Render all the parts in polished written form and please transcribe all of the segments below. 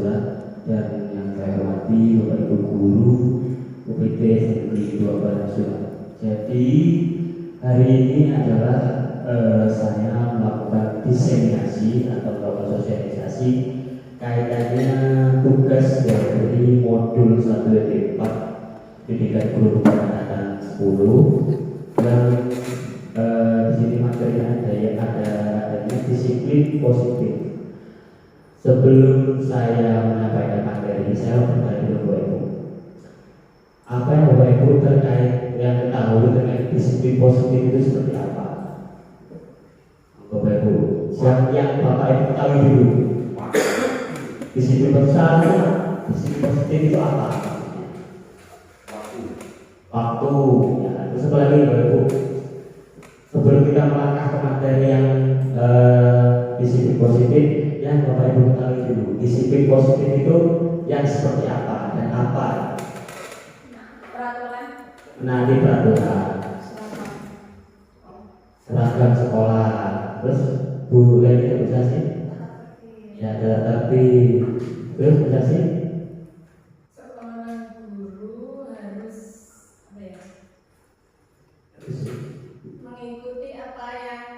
surat dan yang saya hormati Bapak Ibu Guru UPT Negeri 2 Banjarsurat. Jadi hari ini adalah saya melakukan diseminasi atau melakukan sosialisasi kaitannya tugas dari modul 1 D4 Pendidikan Guru Kepanatan 10 yang di sini materinya adanya disiplin positif. Sebelum saya menyampaikan materi, saya bertanya kepada Bapak Ibu, apa yang Bapak Ibu yang ketahui terkait disiplin positif itu seperti apa? Bapak Ibu, yang Bapak Ibu ketahui dulu. Disiplin positif itu apa? Waktu. Ya, terus apa lagi Bapak Ibu? Sebelum kita melangkah ke materi yang disiplin positif, yang Bapak Ibu ketahui dulu, disiplin positif itu yang seperti apa dan apa? Peraturan. Nah, di peraturan seragam sekolah, terus Bu lainnya bisa sih? Ya, tapi terus bisa sih? Seorang guru harus apa ya? Mengikuti apa yang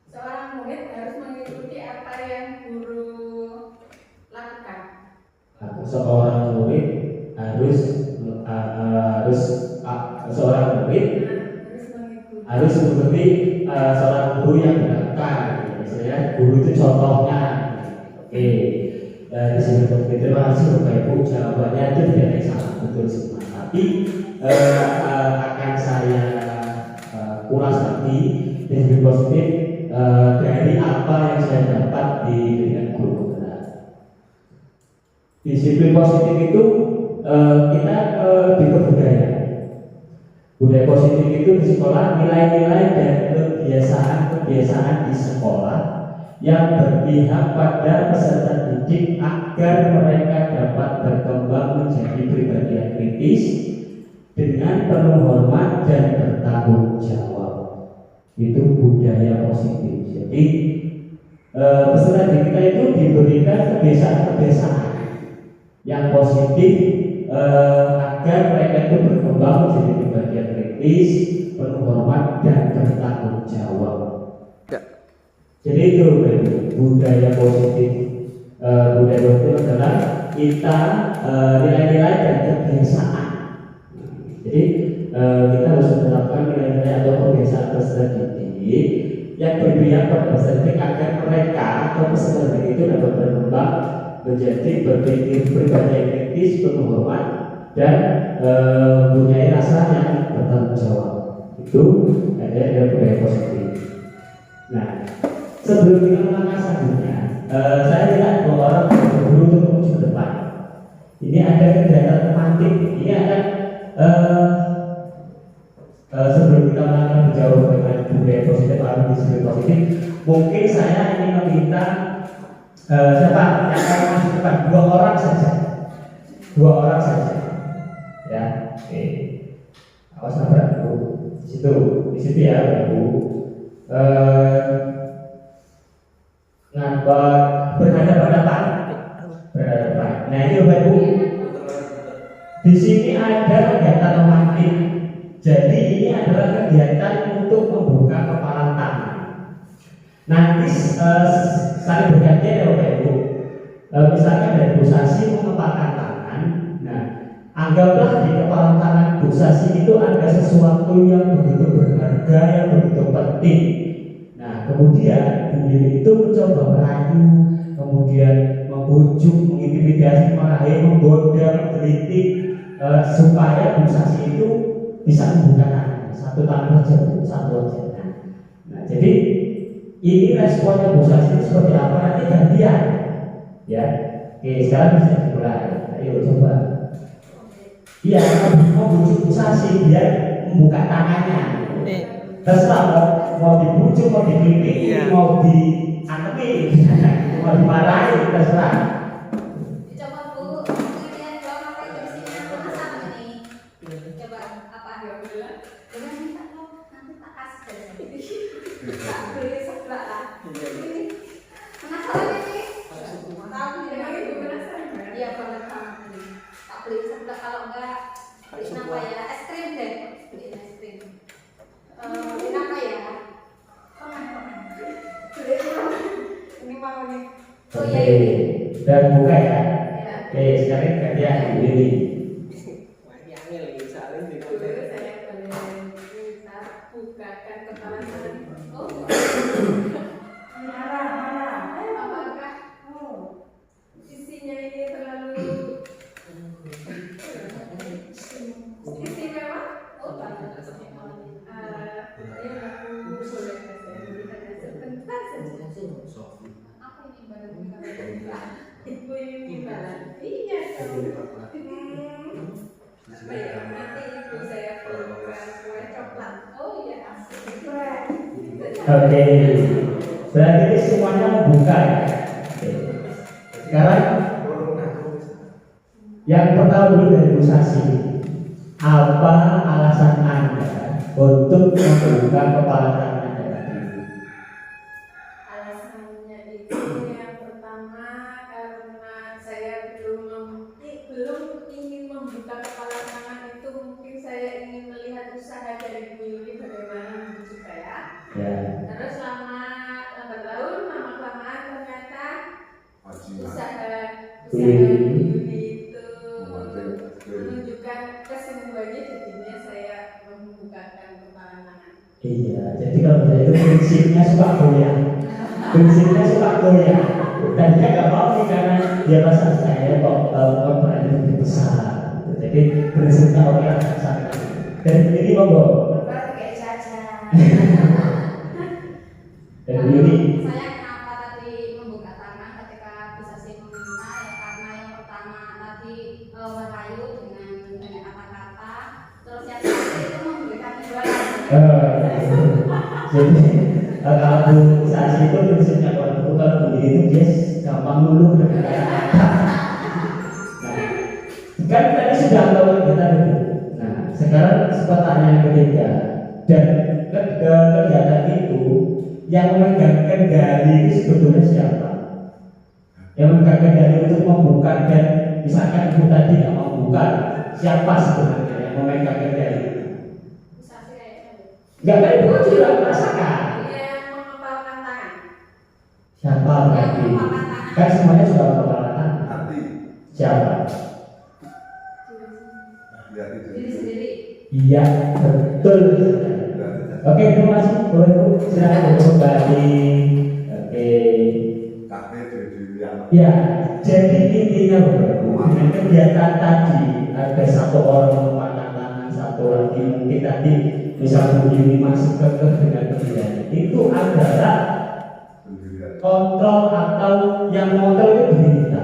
seorang murid harus mengikuti apa yang guru lakukan. Seorang murid harus mengikuti seorang guru yang dilakukan. Misalnya guru itu contohnya. Oke. Di sini terima kasih Bapak Ibu, jawabannya itu tidak ada yang salah, betul semua. Tapi akan saya ulas lagi disiplin positif dari apa yang saya dapat di pendidikan guru penggerak. Disiplin positif itu kita di kebudayaan. Budaya positif itu di sekolah, nilai-nilai dan kebiasaan di sekolah yang berpihak pada peserta didik agar mereka dapat berkembang menjadi pribadi yang kritis dengan penuh hormat dan bertanggung jawab. Itu budaya positif. Jadi peserta didik kita itu diberikan kebiasaan-kebiasaan yang positif agar mereka itu berkembang menjadi pribadi yang kritis, penuh hormat dan bertanggung jawab. Jadi itu budaya positif. Budaya positif adalah kita nilai-nilai dan kebiasaan. Jadi kita harus menerapkan nilai-nilai atau kebiasaan peserta didik yang berpihak pada peserta didik agar mereka atau peserta didik itu dapat berkembang menjadi berpikir pribadi yang kritis, penuh hormat dan mempunyai rasa yang bertanggung jawab. Itu ada budaya positif. Nah, sebelum kita melangkah selanjutnya, saya tidak dua orang berburu untuk menuju ke depan. Ini ada kegiatan tematik. Ini akan sebelum kita melangkah menjauh dengan budaya positif atau disiplin positif, mungkin saya ingin meminta siapa yang akan masuk depan? Dua orang saja. Ya, oke. Awas nabrak Bu. Di situ ya Bu. Berhadapan. Nah ini Bapak Ibu. Di sini ada kegiatan romantik. Jadi ini adalah kegiatan untuk membuka kepalan tangan. Nanti saling bergantian ya Bapak Ibu. Misalnya dari Bu Sasi mengepalkan tangan. Nah, anggaplah di kepalan tangan Bu Sasi itu ada sesuatu yang begitu berharga, yang begitu penting. Nah, kemudian Bu Lili itu mencoba merayu, kemudian membujuk, mengintimidasi, meraih, menggoda, menggelitik supaya Bu Sasi itu bisa membuka tangan. Satu tangan saja. Nah, jadi ini responnya Bu Sasi itu seperti apa? Nanti gantian. Ya, oke, sekarang bisa dimulai. Ayo coba. Iya, mau bujuk Bu Sasi biar membuka tangannya. Terserah mau dibujuk, mau dikritik, mau diantemi, mau dimarahi, terserah. Coba Bu, kemudian jawab apa yang di sini sama ini. Coba apa yang bilang? Jangan minta lo nanti tak kasih. Tak beli sebelah lah. Ini penasaran ini? Tahu dengan itu. Iya banget banget ini. Tak beli sebelah kalau enggak beli apa ya? Es krim deh. Beli es krim. Beli apa ya? Ini mau nih. Oh Oke, iya. Iya. dan buka ya. Ya. Oke, sekarang gantian Lili. Dulu saya boleh bisa bukakan kepala tangan. Oh. Apakah isinya ini terlalu istimewa? Oh, banget. Ini aku boleh saya berikan sebentar saja. Apa ini baru kita Ibu ini gimana? Iya dong. Apa ya? Nanti ibu saya belikan kue coklat. Oh iya, asik. Oke, berarti ini semuanya membuka ya. Oke. Sekarang yang pertama dulu dari Bu Sasi, apa alasan Anda untuk membuka kepala tangan Anda tadi? Alasannya itu yang pertama karena saya belum ingin membuka kepala tangan itu, mungkin saya ingin melihat usaha dari Bu Yuli bagaimana membujuk saya. Ya. Terus lambat laun lama-kelamaan ternyata usaha Bu Yuli itu menunjukkan kesembuhannya, jadinya saya membukakan kepala tangan. Iya, jadi kalau saya itu prinsipnya suka goyang. Prinsipnya suka goyang. Dan dia nggak mau nih karena dia rasa saya kok berani lebih besar. Jadi prinsipnya orang sana. Dan ini monggo. Berarti kayak jajan. Dan ini Saya kenapa tadi membuka tangan ketika bisa sih meminta ya, karena yang pertama tadi merayu dengan kata-kata, terus yang kedua itu memberikan imbalan. jadi kalau Bu Sasi itu prinsipnya kalau Bu itu dia gampang luluh dengan kata-kata. Nah, kan tadi sudah tahu kita dulu. Nah, sekarang pertanyaan yang ketiga, dan kegiatan itu yang memegang kendali itu sebetulnya siapa? Yang memegang kendali untuk membuka, dan misalkan ibu tadi nggak mau buka, siapa sebenarnya yang memegang kendali? Bisa sih kayaknya. Enggak, kan ibu juga merasakan. Yang mengepalkan tangan. Siapa Yang tadi? mengepalkan tangan. Kan semuanya sudah mengepalkan. Siapa? Diri sendiri. Iya, betul. Oke, terima kasih. Boleh Bu, silakan kembali. Oke. Ya, jadi intinya Bapak Ibu, dengan kegiatan tadi ada satu orang mengepalkan tangan, satu lagi mungkin tadi misal Bu Yuni masuk ke dengan kegiatan itu adalah kontrol, atau yang mengontrol itu diri kita.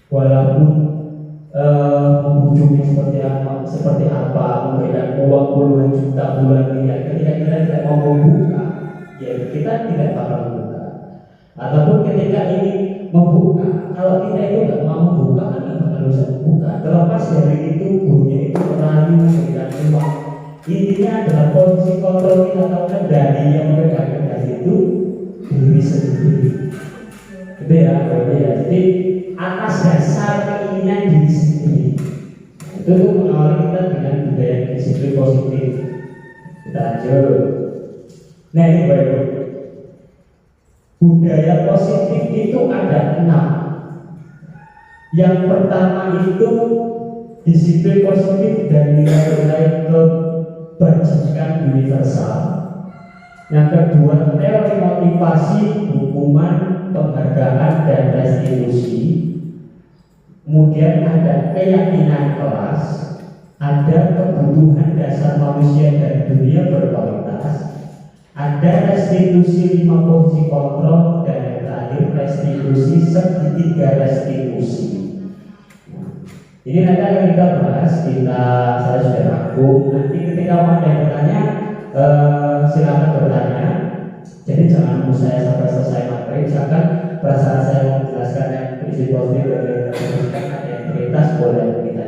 Walaupun membujuknya seperti apa, memberikan uang puluhan juta, bulan miliar, ketika kita tidak mau membuka, ya kita tidak bakal membuka. Ataupun ketika ini membuka, kalau kita itu nggak mau membuka, kan nggak bakal bisa membuka. Terlepas dari itu, gurunya itu merayu memberikan uang. Intinya adalah posisi kontrol kita, atau kendali yang memegang kendali itu diri sendiri. Gitu ya, jadi atas dasar keinginan diri sendiri. Itu mengawali kita dengan budaya disiplin positif. Kita lanjut. Nah ini baru budaya positif itu ada 6. Yang pertama itu disiplin positif dan nilai-nilai kebajikan universal. Yang kedua teori motivasi, hukuman, penghargaan, dan restitusi. Kemudian ada keyakinan kelas, ada kebutuhan dasar manusia dan dunia berkualitas, ada restitusi 5 fungsi kontrol, dan yang terakhir restitusi segitiga restitusi. Ini nanti akan kita bahas, saya sudah rangkum. Nanti ketika mau ada yang bertanya, silakan bertanya. Jadi jangan nunggu saya sampai selesai materi, misalkan perasaan saya mau menjelaskan yang prinsip positif dan ada yang prioritas, boleh kita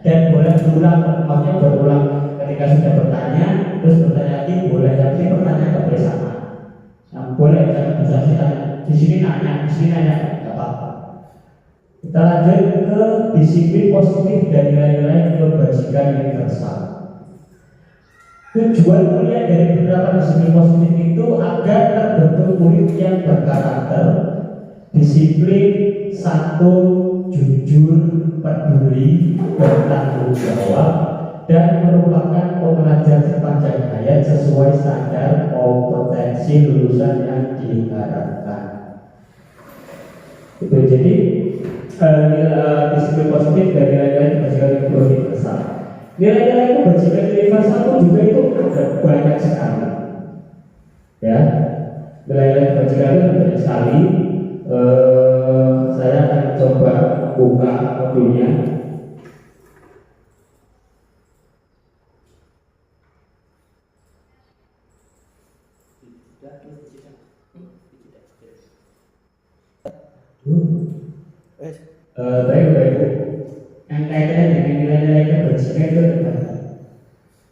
dan boleh berulang, maksudnya berulang ketika sudah bertanya, terus bertanya lagi boleh, tapi pertanyaan nggak boleh sama. Nah, boleh bisa tanya di sini nanya, nggak apa-apa. Kita lanjut ke disiplin positif dan nilai-nilai kebajikan universal. Tujuan kuliah dari beberapa disiplin positif itu agar terbentuk murid yang berkarakter, disiplin, santun, jujur, peduli, bertanggung jawab, dan merupakan pembelajar sepanjang hayat sesuai standar kompetensi lulusan yang diharapkan. Itu jadi disiplin positif dan nilai-nilai kebajikan universal. Nilai-nilai kebajikan universal pun juga itu ada banyak sekali. Ya, nilai-nilai kebajikan itu banyak sekali. Saya akan coba buka modulnya. Baik. Yang kaitannya dengan nilai-nilai kebajikan itu ada.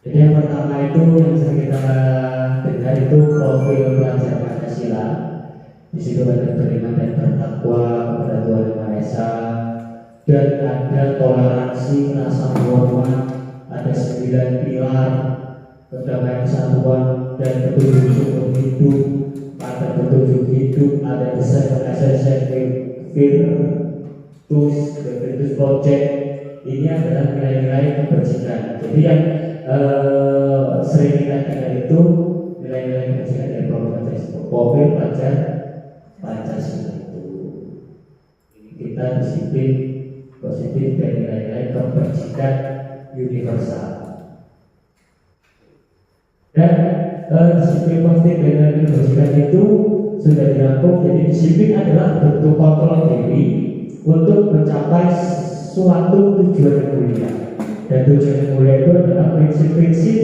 Jadi yang pertama itu yang bisa kita dengar itu profil pelajar Pancasila. Di situ ada beriman dan bertakwa kepada Tuhan Yang Maha Esa, dan ada toleransi, rasa hormat, ada 9 pilar kedamaian kesatuan dan petunjuk sumber hidup, ada petunjuk hidup, ada desain Virtus Project. Ini adalah nilai-nilai kebajikan. Jadi yang sering kita dengar itu nilai-nilai kebajikan dari profil pelajar Pancasila itu. Ini kita disiplin positif dan nilai-nilai kebajikan universal. Dan disiplin positif dan nilai-nilai kebajikan itu sudah dirangkum. Jadi disiplin adalah bentuk kontrol diri untuk mencapai suatu tujuan yang mulia. Dan tujuan yang mulia itu adalah prinsip-prinsip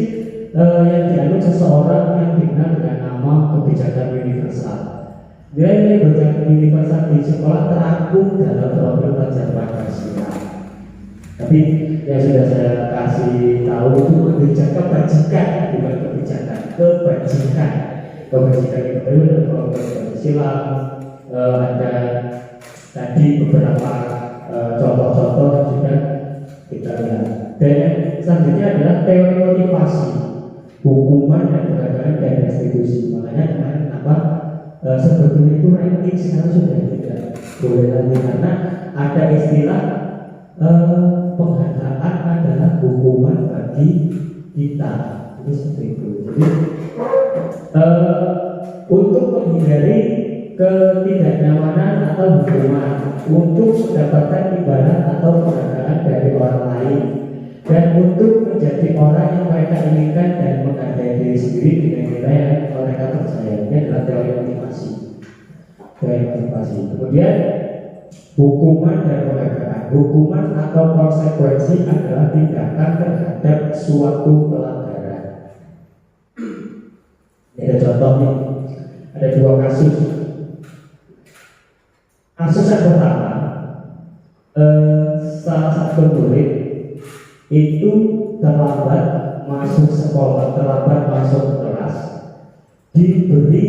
yang dianut seseorang yang dikenal dengan nama kebijakan universal. Nilai-nilai kebijakan universal di sekolah terangkum dalam profil pelajar Pancasila. Tapi yang sudah saya kasih tahu itu kebijakan bukan kebijakan, kebajikan. Kebajikan itu adalah profil Pancasila. Ada tadi beberapa contoh-contoh yang sudah kita lihat. Dan yang selanjutnya adalah teori motivasi, hukuman dan kegagalan dari restitusi. Makanya kemarin kenapa sebetulnya itu ranking sekarang sudah tidak boleh lagi, karena ada istilah penghargaan adalah hukuman bagi kita. Itu seperti itu. Jadi untuk menghindari ketidaknyamanan atau hukuman, untuk mendapatkan imbalan atau penghargaan dari orang lain, dan untuk menjadi orang yang mereka inginkan dan menghargai diri sendiri dengan nilai yang mereka percaya. Ini adalah teori motivasi. Kemudian hukuman dan penghargaan. Hukuman atau konsekuensi adalah tindakan terhadap suatu pelanggaran. Ini ada contohnya. Ada 2 kasus. Kasus yang pertama, salah satu murid itu terlambat masuk sekolah, terlambat masuk kelas, diberi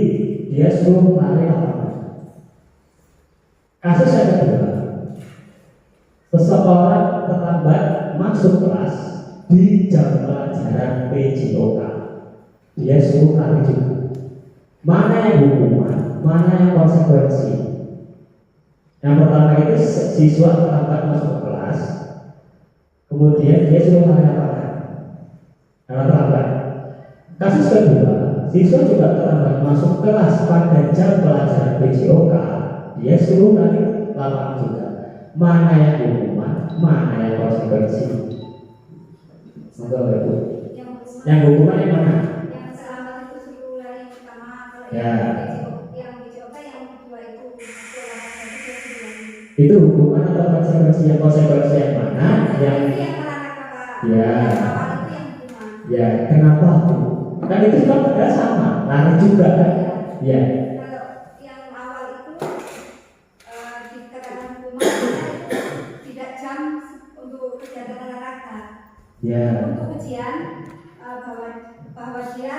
dia suruh lari lapangan. Kasus yang kedua, seseorang terlambat masuk kelas di jam pelajaran PJOK, dia suruh lari juga. Mana yang hukuman, mana yang konsekuensi? Yang pertama itu siswa terlambat masuk kelas, kemudian dia suruh lari lapangan karena terlambat. Kasus kedua, siswa juga terlambat masuk kelas pada jam pelajaran PJOK, dia suruh lari lapangan juga. Mana yang hukuman, mana yang konsekuensi? Monggo Ibu. Yang hukuman yang mana? Yang selamat itu suruh lari pertama, kalau Ya. yang PJOK yang kedua itu Itu hukuman atau konsekuensi? Yang konsekuensi yang mana? Yang ya. Ya, kenapa? Kan itu kan padahal sama, lari juga kan? Ya. Kalau yang awal itu dikatakan hukuman tidak jam untuk kegiatan olahraga. Ya. Untuk ujian bahwa dia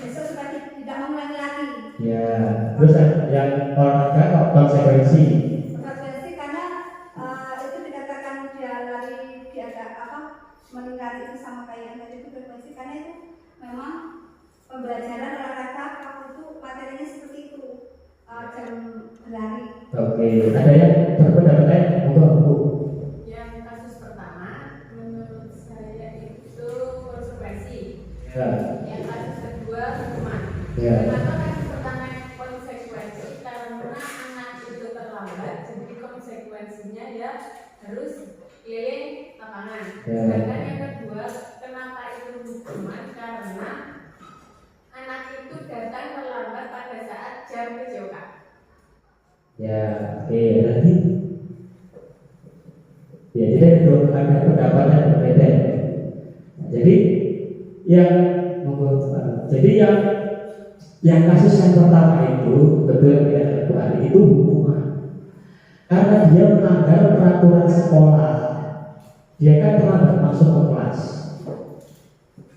besok sudah tidak mengulangi lagi. Ya. Terus yang olahraga konsekuensi? Konsekuensi karena ada apa meningkat itu sama kayak yang tadi itu frekuensi, karena itu memang pembelajaran olahraga waktu itu materinya seperti itu, jam berlari. Oke, ada yang berpendapat lain? Monggo. Yang kasus pertama menurut saya itu konsekuensi. Ya. Yang kasus kedua hukuman. Ya. Kenapa kasus pertama konsekuensi? Karena anak itu terlambat, jadi konsekuensinya ya harus keliling lapangan. Ya. Sedangkan yang kedua, kenapa itu hukuman? Karena anak itu datang terlambat pada saat jam PJOK. Ya, oke, lagi. Ya, jadi ada pendapat yang berbeda. Jadi yang kasus yang pertama itu betul ya, Bu Ari, itu hukuman. Karena dia melanggar peraturan sekolah. Dia kan terlambat masuk ke kelas.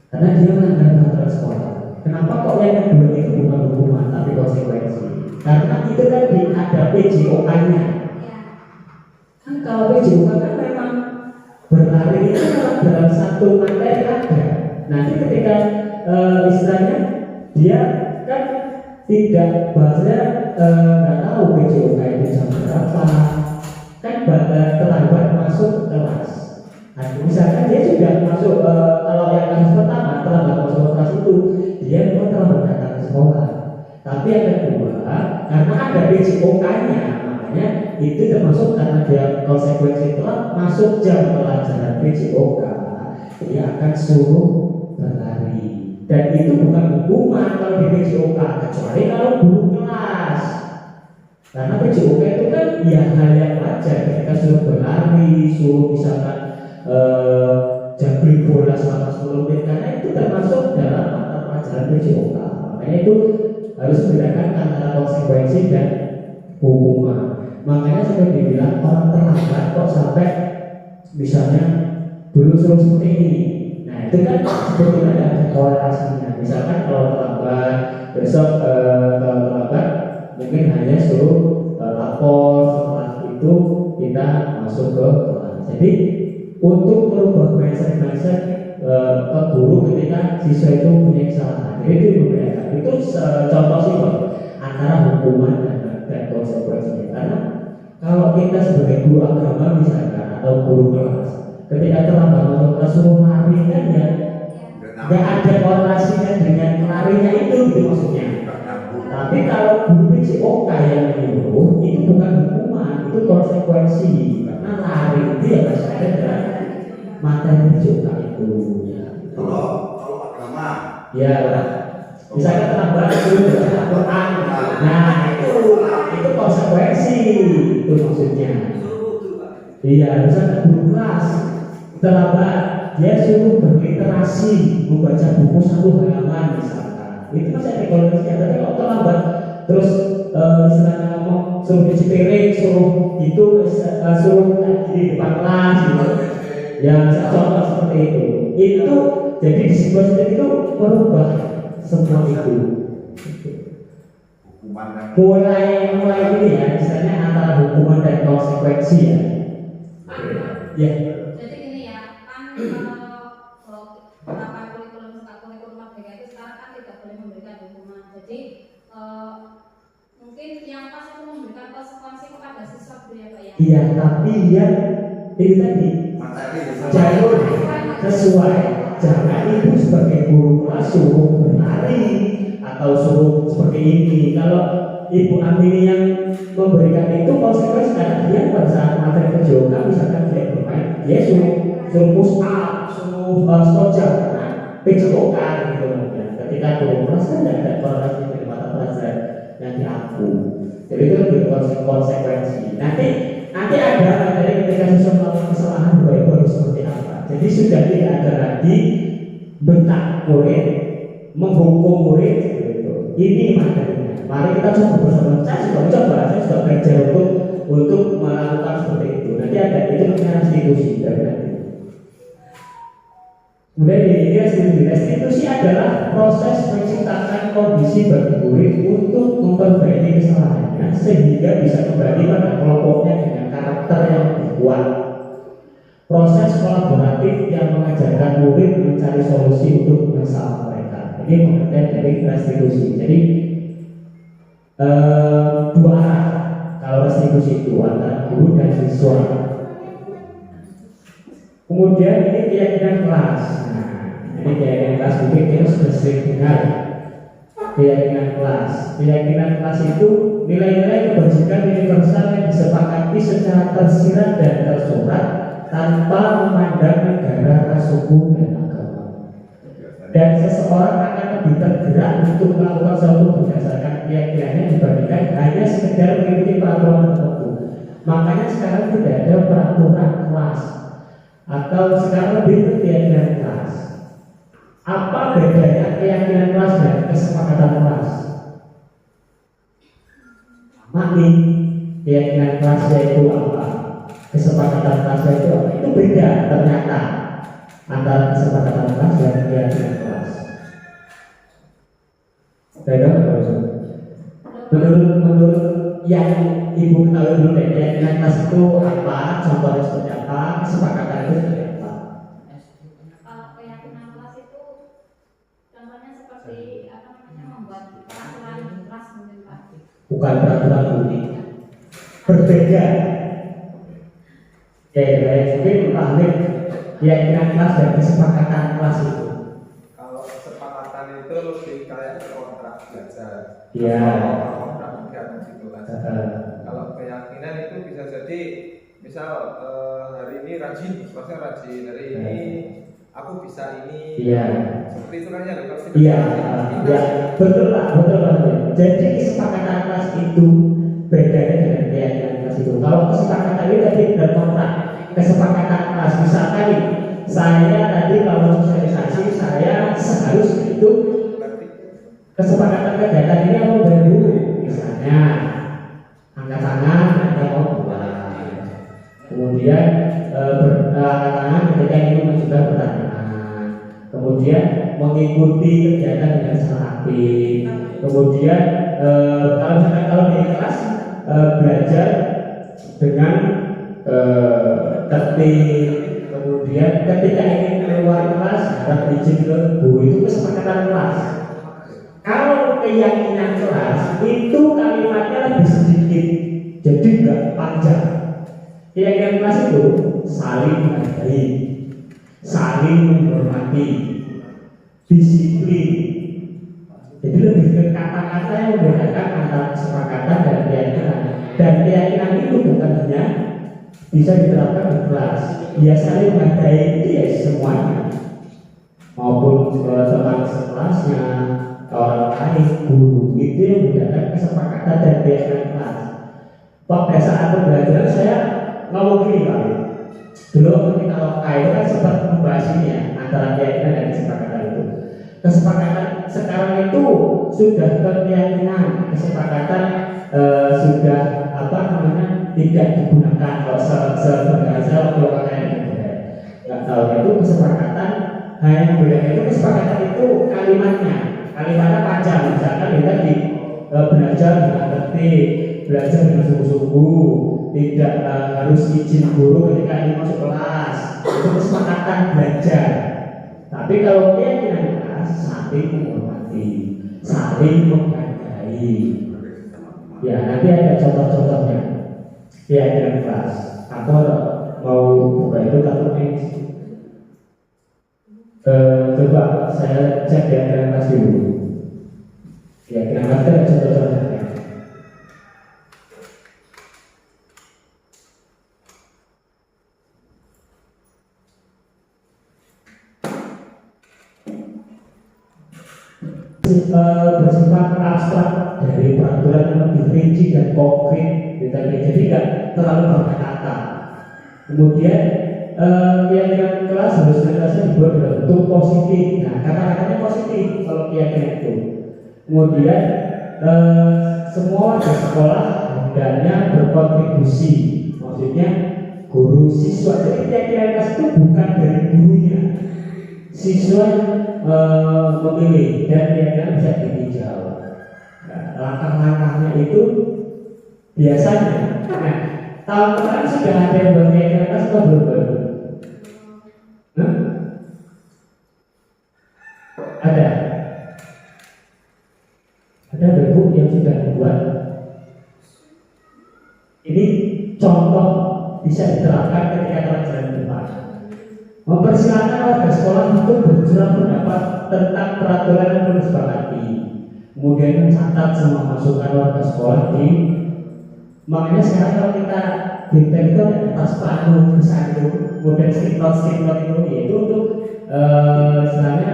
Karena dia melanggar peraturan sekolah. Kenapa kok yang kedua itu bukan hukuman tapi konsekuensi? Karena itu kan ada PJOK-nya. Kan kalau PJOK kan memang berlari itu kan dalam satu materi ada. Nanti ketika istilahnya dia kan tidak bahasanya nggak tahu PJOK itu jam berapa, kan terlambat masuk ke kelas. Nah, misalkan dia sudah masuk kalau yang kasus pertama terlambat masuk ke kelas itu dia memang terlambat datang ke sekolah. Tapi yang kedua karena ada PJOK-nya, makanya itu termasuk karena dia konsekuensi telah masuk jam pelajaran PJOK, dia akan suruh berlari. Dan itu bukan hukuman kalau di PJOK, kecuali kalau guru kelas. Karena PJOK itu kan ya hal yang wajar, ketika suruh berlari, suruh misalkan juggling bola selama 10 menit, karena itu termasuk dalam mata pelajaran PJOK. Makanya itu harus membedakan antara konsekuensi dan hukuman. Makanya seperti dibilang orang terlambat kok sampai misalnya dulu suruh seperti ini. Nah itu kan sebetulnya ada korelasinya. Misalkan kalau terlambat, besok kalau terlambat mungkin hanya suruh lapor, setelah itu kita masuk ke kelas. Jadi untuk merubah mindset ke guru ketika siswa itu punya kesalahan, jadi itu membedakan. Itu contoh sih antara hukuman dan konsekuensinya. Karena kalau kita sebagai guru agama misalkan atau guru kelas, ketika terlambat masuk kelas suruh lari kan ya nggak ada korelasinya dengan larinya itu gitu maksudnya. Tapi kalau guru PJOK yang menyuruh itu bukan hukuman, itu konsekuensi. Karena lari itu ya masih ada dalam materi PJOK itu. Kalau agama, ya misalkan terlambat itu Al-Quran, nah itu konsekuensi itu maksudnya. Iya, misalkan guru kelas terlambat, dia suruh berliterasi, membaca buku 1 halaman misalkan, itu masih ada konsekuensinya. Tapi kalau terlambat terus istilahnya ngomong suruh cuci piring, suruh itu suruh di depan kelas gitu. Ya, contoh seperti itu jadi di situasi itu merubah semua itu. Mulai ini ya, misalnya antara hukuman dan konsekuensi ya. Ya. Jadi gini ya, kan kalau penerapan kurikulum merdeka itu sekarang kan tidak boleh memberikan hukuman. Jadi mungkin yang pas itu memberikan konsekuensi kepada siswa ya Pak ya. Iya, tapi yang ini tadi jalur sesuai. Jangan ibu sebagai guru kelas suruh berlari atau suruh seperti ini. Kalau ibu Amini yang memberikan itu konsekuensi karena dia pada saat materi PJOK misalkan dia bermain, dia suruh push up, suruh squat karena PJOK gitu. Ketika guru kelas kan tidak ada korelasi dengan mata pelajaran yang diaku. Jadi itu lebih konsekuensi. Nanti ada materi ketika siswa melakukan kesalahan ibu harus seperti apa. Jadi sudah tidak ada lagi bentak murid, menghukum murid gitu. Ini materinya. Mari kita coba bersama. Saya sudah belajar untuk melakukan seperti itu. Nanti ada itu namanya restitusi dari nanti. Kemudian ini restitusi adalah proses menciptakan kondisi bagi murid untuk memperbaiki kesalahannya sehingga bisa kembali pada kelompoknya dengan karakter yang lebih kuat. Proses kolaboratif yang mengajarkan murid mencari solusi untuk masalah mereka. Ini pengertian dari restitusi. Jadi dua arah kalau restitusi itu antara guru dan siswa. Kemudian ini keyakinan kelas. Nah, ini keyakinan kelas mungkin kita sudah sering dengar. Keyakinan kelas. Keyakinan kelas itu nilai-nilai kebajikan universal yang disepakati secara tersirat dan tersurat tanpa memandang negara, ras, suku, dan agama. Dan seseorang akan lebih tergerak untuk melakukan sesuatu berdasarkan keyakinannya dibandingkan hanya sekedar mengikuti peraturan tertentu. Makanya sekarang tidak ada peraturan kelas atau sekarang lebih ke keyakinan kelas. Apa bedanya keyakinan kelas dan kesepakatan kelas? Makni keyakinan kelas yaitu apa? Kesepakatan kelas yaitu apa? Itu beda ternyata antara kesepakatan kelas dan keyakinan kelas. Beda menurut yang ibu ketahui dulu deh, keyakinan kelas itu apa? Contohnya seperti apa? Kesepakatan itu seperti apa? Kalau keyakinan kelas itu contohnya seperti apa namanya, membuat peraturan kelas mungkin Pak. Bukan peraturan unik, berbeda. Mungkin pahami keyakinan kelas dan kesepakatan kelas itu. Kalau kesepakatan itu lebih kayak kontrak belajar. Iya. Kontrak kerja gitu kan. Kalau keyakinan itu bisa jadi misal hari ini rajin, maksudnya rajin hari ini aku bisa ini. Iya. Seperti itu kan ya. Iya. Ya, betul Pak, betul Pak. Jadi kesepakatan kelas itu bedanya dengan keyakinan kelas itu. Kalau kesepakatan itu tadi berkontrak, kesepakatan kelas misalkan nih, saya tadi kalau sosialisasi saya seharusnya itu kesepakatan kegiatan ini aku bayar dulu, misalnya angkat tangan ada mau buat, kemudian angkat tangan ketika ingin mengajukan pertanyaan, kemudian mengikuti kegiatan dengan sangat aktif, kemudian kalau di kelas belajar dengan tertib, kemudian ketika ingin keluar kelas harap izin ke guru, itu kesepakatan kelas. Kalau keyakinan kelas itu kalimatnya lebih sedikit, jadi enggak panjang. Keyakinan kelas itu saling menghargai, saling menghormati, disiplin. Jadi lebih ke kata-kata yang membedakan antara kesepakatan dan keyakinan. Dan keyakinan itu bukan hanya bisa diterapkan di kelas, dia saling menghargai dia semuanya, maupun teman sekelasnya, orang lain, guru. Itu yang membedakan kesepakatan dan keyakinan kelas. Pada saat pembelajaran saya ngomong gini Pak, dulu ketika lokal itu kan sempat membahas ini ya, antara keyakinan dan kesepakatan itu. Kesepakatan sekarang itu sudah keyakinan, kesepakatan sudah apa namanya tidak digunakan. Kalau sebenarnya waktu lokal nggak tahu itu kesepakatan, hanya yang berbeda itu kesepakatan itu kalimatnya panjang. Misalkan kita tadi belajar dengan tertib, belajar dengan sungguh-sungguh, tidak harus izin guru ketika ingin masuk kelas, itu kesepakatan belajar. Tapi kalau keyakinan kelas saling menghormati, saling menghargai. Ya, nanti ada contoh-contohnya keyakinan kelas. Atau mau buka itu takutnya coba saya cek keyakinan kelas dulu. Keyakinan kelas itu ada contoh-contohnya. Bersifat abstrak dari peraturan yang lebih rinci dan konkret, jadi tidak terlalu berkata-kata. Kemudian keyakinan kelas harus senantiasa dibuat dalam bentuk positif. Nah, kata-katanya positif kalau keyakinan itu. Kemudian semua warga sekolah hendaknya berkontribusi, maksudnya guru siswa. Jadi keyakinan kelas itu bukan dari gurunya, siswa memilih dan keyakinan bisa ditinjau. Nah, langkah-langkahnya itu biasanya. Nah, tahun kemarin sudah ada yang buat keyakinan kelas atau belum? bahkan ketika pelajaran depan. Mempersilahkan warga sekolah untuk berjuang pendapat tentang peraturan yang perlu disepakati. Kemudian mencatat semua masukan warga sekolah di. Makanya sekarang kalau kita di itu atas panu besar itu, kemudian stick-note itu, yaitu untuk istilahnya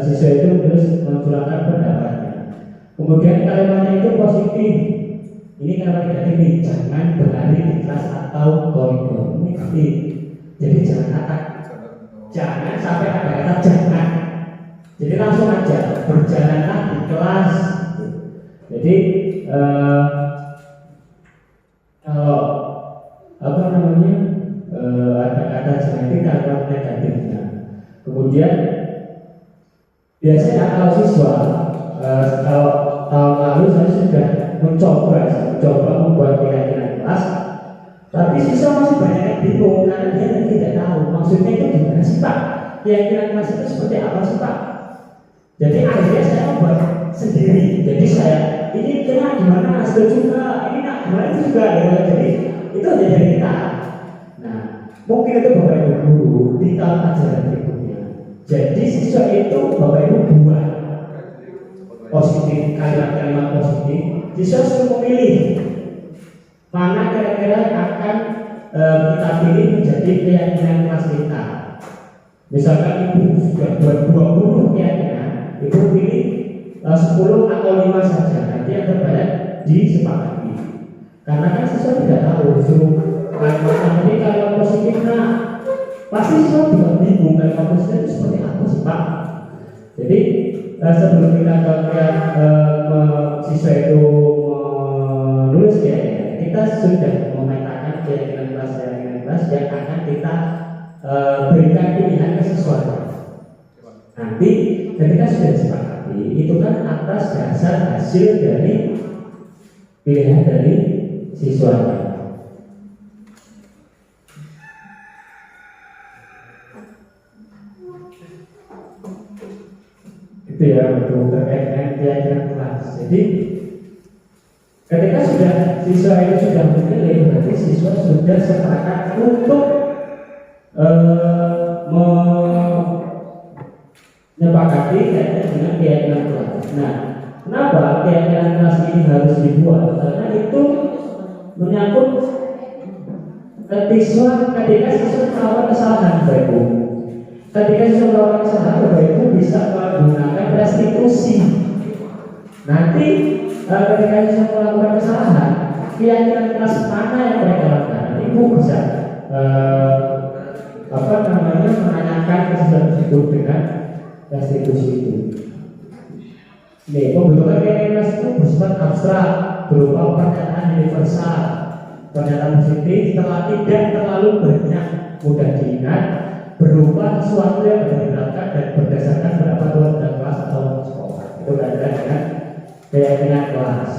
siswa itu terus mencurahkan pendapatnya. Kemudian kalimatnya itu positif. Ini kalimat negatif, jangan berlari di kelas atau koridor. Ini penting. Jadi jangan sampai ada kata jangan. Jadi langsung aja berjalanlah di kelas. Jadi kalau apa namanya ada kata jangan itu kalimat negatifnya. Kemudian biasanya kalau siswa kalau tahun lalu saya sudah mencoba membuat keyakinan kelas, tapi siswa masih banyak yang bingung karena dia tidak tahu maksudnya itu gimana sih Pak, keyakinan kelas itu seperti apa sih Pak. Jadi akhirnya saya membuat sendiri. Jadi saya ini kira gimana, setuju nggak, ini nak gimana itu juga ya. Jadi itu hanya dari kita. Nah mungkin itu Bapak Ibu guru di tahun ajaran berikutnya. Jadi siswa itu Bapak Ibu buat positif, kalimat-kalimat positif. Siswa suruh memilih mana kira-kira yang akan kita pilih menjadi keyakinan kelas kita. Misalkan ibu sudah buat 20 keyakinan, ibu pilih 10 atau 5 saja. Nanti yang terbanyak disepakati. Karena kan siswa tidak tahu suruh kalimat ini kalau positif, nah pasti siswa juga bingung kalimat positif itu seperti apa sih Pak. Jadi sebelum kita siswa itu menulis kita sudah memetakan keyakinan kelas yang akan kita berikan pilihan ke siswa. Nanti ketika sudah disepakati itu kan atas dasar hasil dari pilihan dari siswanya. Itu ya untuk terkait dengan keyakinan kelas. Jadi ketika siswa itu sudah memilih, berarti siswa sudah sepakat untuk menyepakati dengan keyakinan kelas. Nah, kenapa keyakinan kelas ini harus dibuat? Karena itu menyangkut ketika siswa melakukan kesalahan, Bapak Ibu. Ketika siswa melakukan kesalahan, Bapak Ibu bisa menggunakan restitusi. Nanti ketika siswa melakukan kesalahan, keyakinan kelas mana yang mereka lakukan, Ibu bisa menanyakan kesalahan tersebut dengan restitusi itu. Pembentukan keyakinan kelas itu bersifat abstrak, berupa pernyataan universal, pernyataan positif telah tidak terlalu banyak, mudah diingat, berupa sesuatu yang berdasarkan dan berdasarkan pendapat warga kelas atau sekolah. Itu berkaitan dengan keyakinan kelas.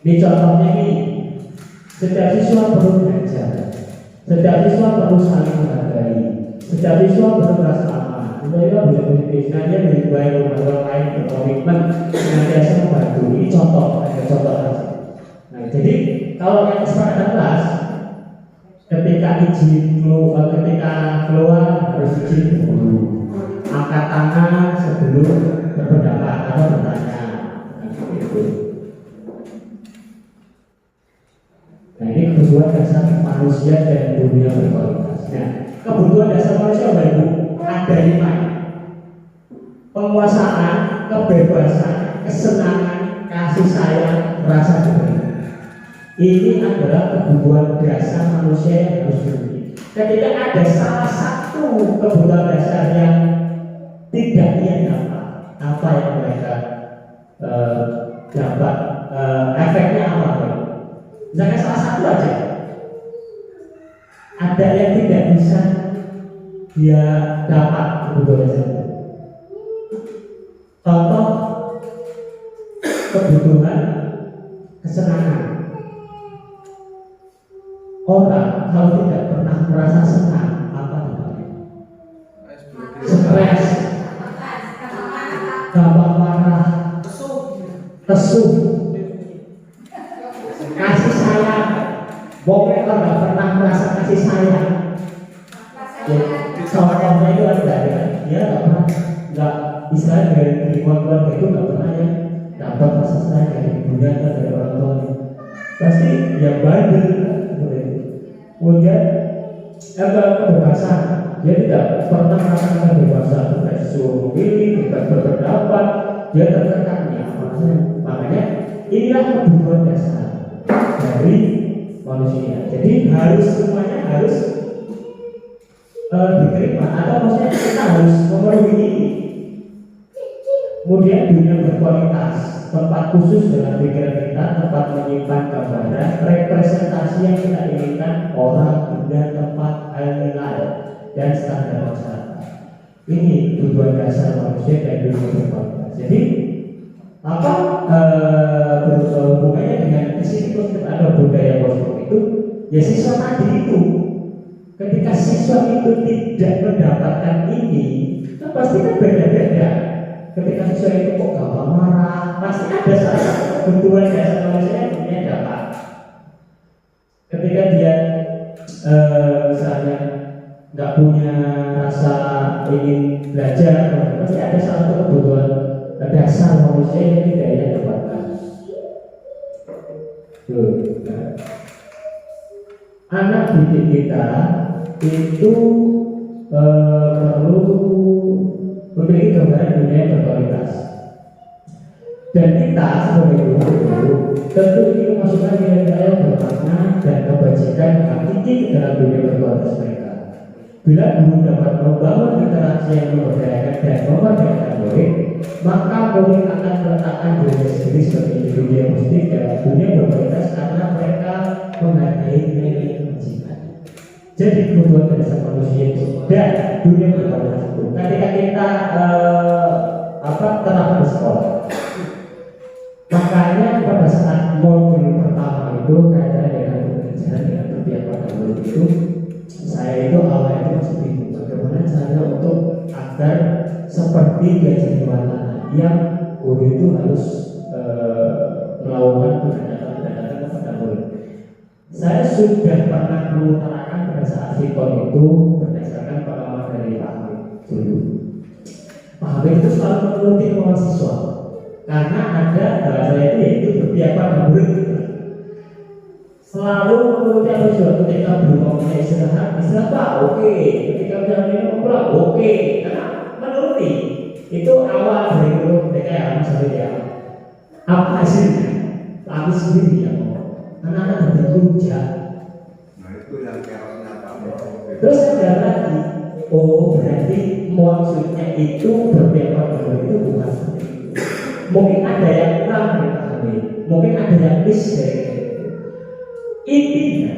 Ini contohnya ini, setiap siswa perlu belajar, setiap siswa perlu saling menghargai, setiap siswa perlu merasa aman. Kita bisa positifnya dia lebih baik orang lain berkomitmen senantiasa membantu. Ini contoh, ada contoh saja. Nah, jadi kalau yang kesepakatan kelas, ketika keluar harus izin dulu, angkat tangan sebelum berpendapat atau bertanya. Nah, ini kebutuhan dasar manusia dan dunia berkualitas. Nah, kebutuhan dasar manusia Bapak Ibu ada 5: penguasaan, kebebasan, kesenangan, kasih sayang, rasa berani. Ini adalah kebutuhan dasar manusia yang harus dimiliki. Ketika ada salah satu kebutuhan dasar yang tidak ia dapat, apa yang mereka dapat, efeknya apa? Misalnya salah satu aja, ada yang tidak bisa dia dapat kebutuhan dasar. Contoh kebutuhan kesenangan. Orang kalau tidak pernah merasa senang, apa namanya? Stres, gampang marah, lesu, kasih sayang, Wong mereka nggak pernah merasa kasih sayang. Ya, contohnya itu ada ya, dia nggak istilahnya dari lingkungan keluarga itu nggak pernah ya dapat rasa sayang dari ibunya atau dari orang tuanya. Pasti yang bandel seperti itu. Kemudian kebebasan, dia tidak pernah merasakan kebebasan, tidak disuruh memilih, tidak berpendapat, dia tertekan ya. Makanya inilah kebutuhan dasar dari manusia. Jadi harus semuanya harus diterima, atau maksudnya kita harus memenuhi ini. Kemudian dunia berkualitas, tempat khusus dalam pikiran kita, tempat menyimpan gambaran, representasi yang kita inginkan, orang, benda, tempat, hal nilai, dan standar masyarakat. Ini tujuan dasar manusia dan dunia berkualitas. Jadi apa berhubungannya dengan sisi positif atau budaya positif itu? Ya siswa tadi itu, ketika siswa itu tidak mendapatkan ini, kan pasti kan beda-beda. Ketika siswa itu kok gampang marah, pasti ada salah kebutuhan dasar manusia yang dia dapat. Ketika dia misalnya nggak punya rasa ingin belajar, pasti ada salah kebutuhan dasar manusia yang tidak dia dapatkan. Anak didik kita itu perlu memiliki gambaran dunia yang berkualitas, dan kita sebagai guru tentu ingin memasukkan nilai-nilai yang bermakna dan kebajikan hakiki ke dalam dunia berkualitas mereka. Bila guru dapat membangun interaksi yang memberdayakan dan memerdekakan murid, maka murid akan meletakkan dirinya sendiri sebagai individu yang positif dalam dunia berkualitas karena mereka menghargai nilai kebajikan. Jadi kebutuhan dasar manusia itu dan dunia berkualitas itu ketika kita terapkan di sekolah. Makanya pada saat modul pertama itu kaitannya dengan pembelajaran dengan berpihak pada murid itu, saya itu awalnya itu masih bingung bagaimana cara untuk agar seperti gaji di mana yang guru itu harus melakukan pendekatan kepada murid. Saya sudah pernah mengutarakan pada saat sikon itu berdasarkan pengalaman dari Pak Hamid dulu. Pak Hamid itu selalu menuruti mahasiswa karena ada bahasa itu yaitu berpihak pada murid. Selalu menuruti mahasiswa ketika belum mau istirahat Pak, oke. Ketika jam minum pulang, oke. Karena menuruti itu awal dari guru mereka ya Mas Hamid ya. Apa hasilnya? Aku sendiri ya. Anak-anak bekerja. Nah itu yang kerasnya Pak. Terus ada lagi, oh berarti maksudnya itu berpihak pada murid itu bukan seperti itu. Mungkin ada yang kurang dari Pak Hamid, mungkin ada yang miss dari itu. Intinya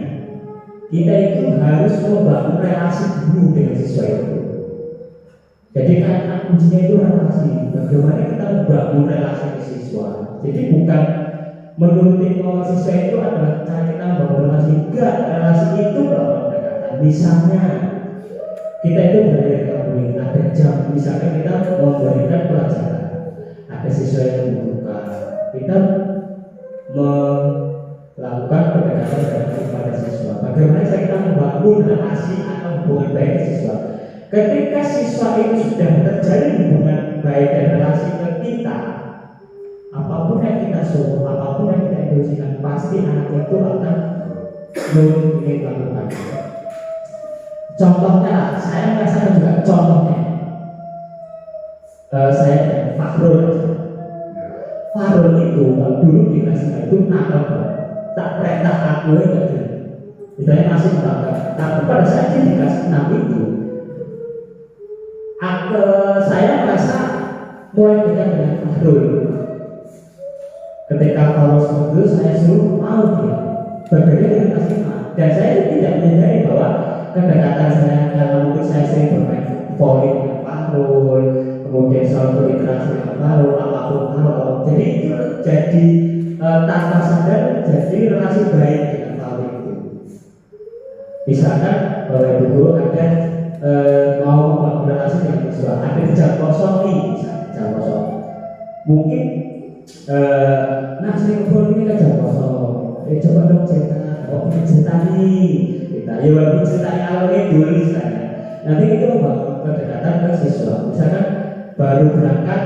kita itu harus membangun relasi dulu dengan siswa itu. Jadi kan kuncinya itu relasi. Bagaimana kita membangun relasi dengan siswa. Jadi bukan menuruti mahasiswa itu adalah cara kita membangun relasi. Enggak, relasi itu melakukan pendekatan. Misalnya kita itu berada ada jam, misalnya kita memberikan pelajaran, ada siswa yang membutuhkan, kita melakukan pendekatan kepada siswa. Bagaimana kita membangun relasi atau hubungan baik ke siswa. Ketika siswa itu sudah terjalin hubungan baik dan relasi ke kita, apapun yang kita suruh, apapun yang kita instruksikan, pasti anak itu akan ingin melakukan. Contohnya, saya merasakan juga contohnya. Saya Fahrul itu dulu di kelas itu nakal, tak perintah aku itu. Misalnya masih nakal. Tapi pada saat di kelas 6 itu, saya merasa mulai dekat dengan Fahrul. Ketika Fahrul itu saya suruh mau dia berbeda dengan kelas 5, dan saya tidak menyadari bahwa kedekatan saya karena mungkin saya sering bermain volley dengan Fahrul, kemudian selalu berinteraksi dengan Fahrul, apapun Fahrul. Jadi itu jadi tanpa sadar jadi relasi baik dengan Fahrul itu. Misalkan Bapak Ibu guru ada mau membangun relasi dengan siswa, ada jam kosong nih, misalnya jam kosong. Mungkin saya ngobrol ini kan jam kosong. Coba dong cerita oh mencintai kita, ya walaupun mencintai alur idul misalnya. Nanti itu membangun kedekatan ke siswa. Misalkan baru berangkat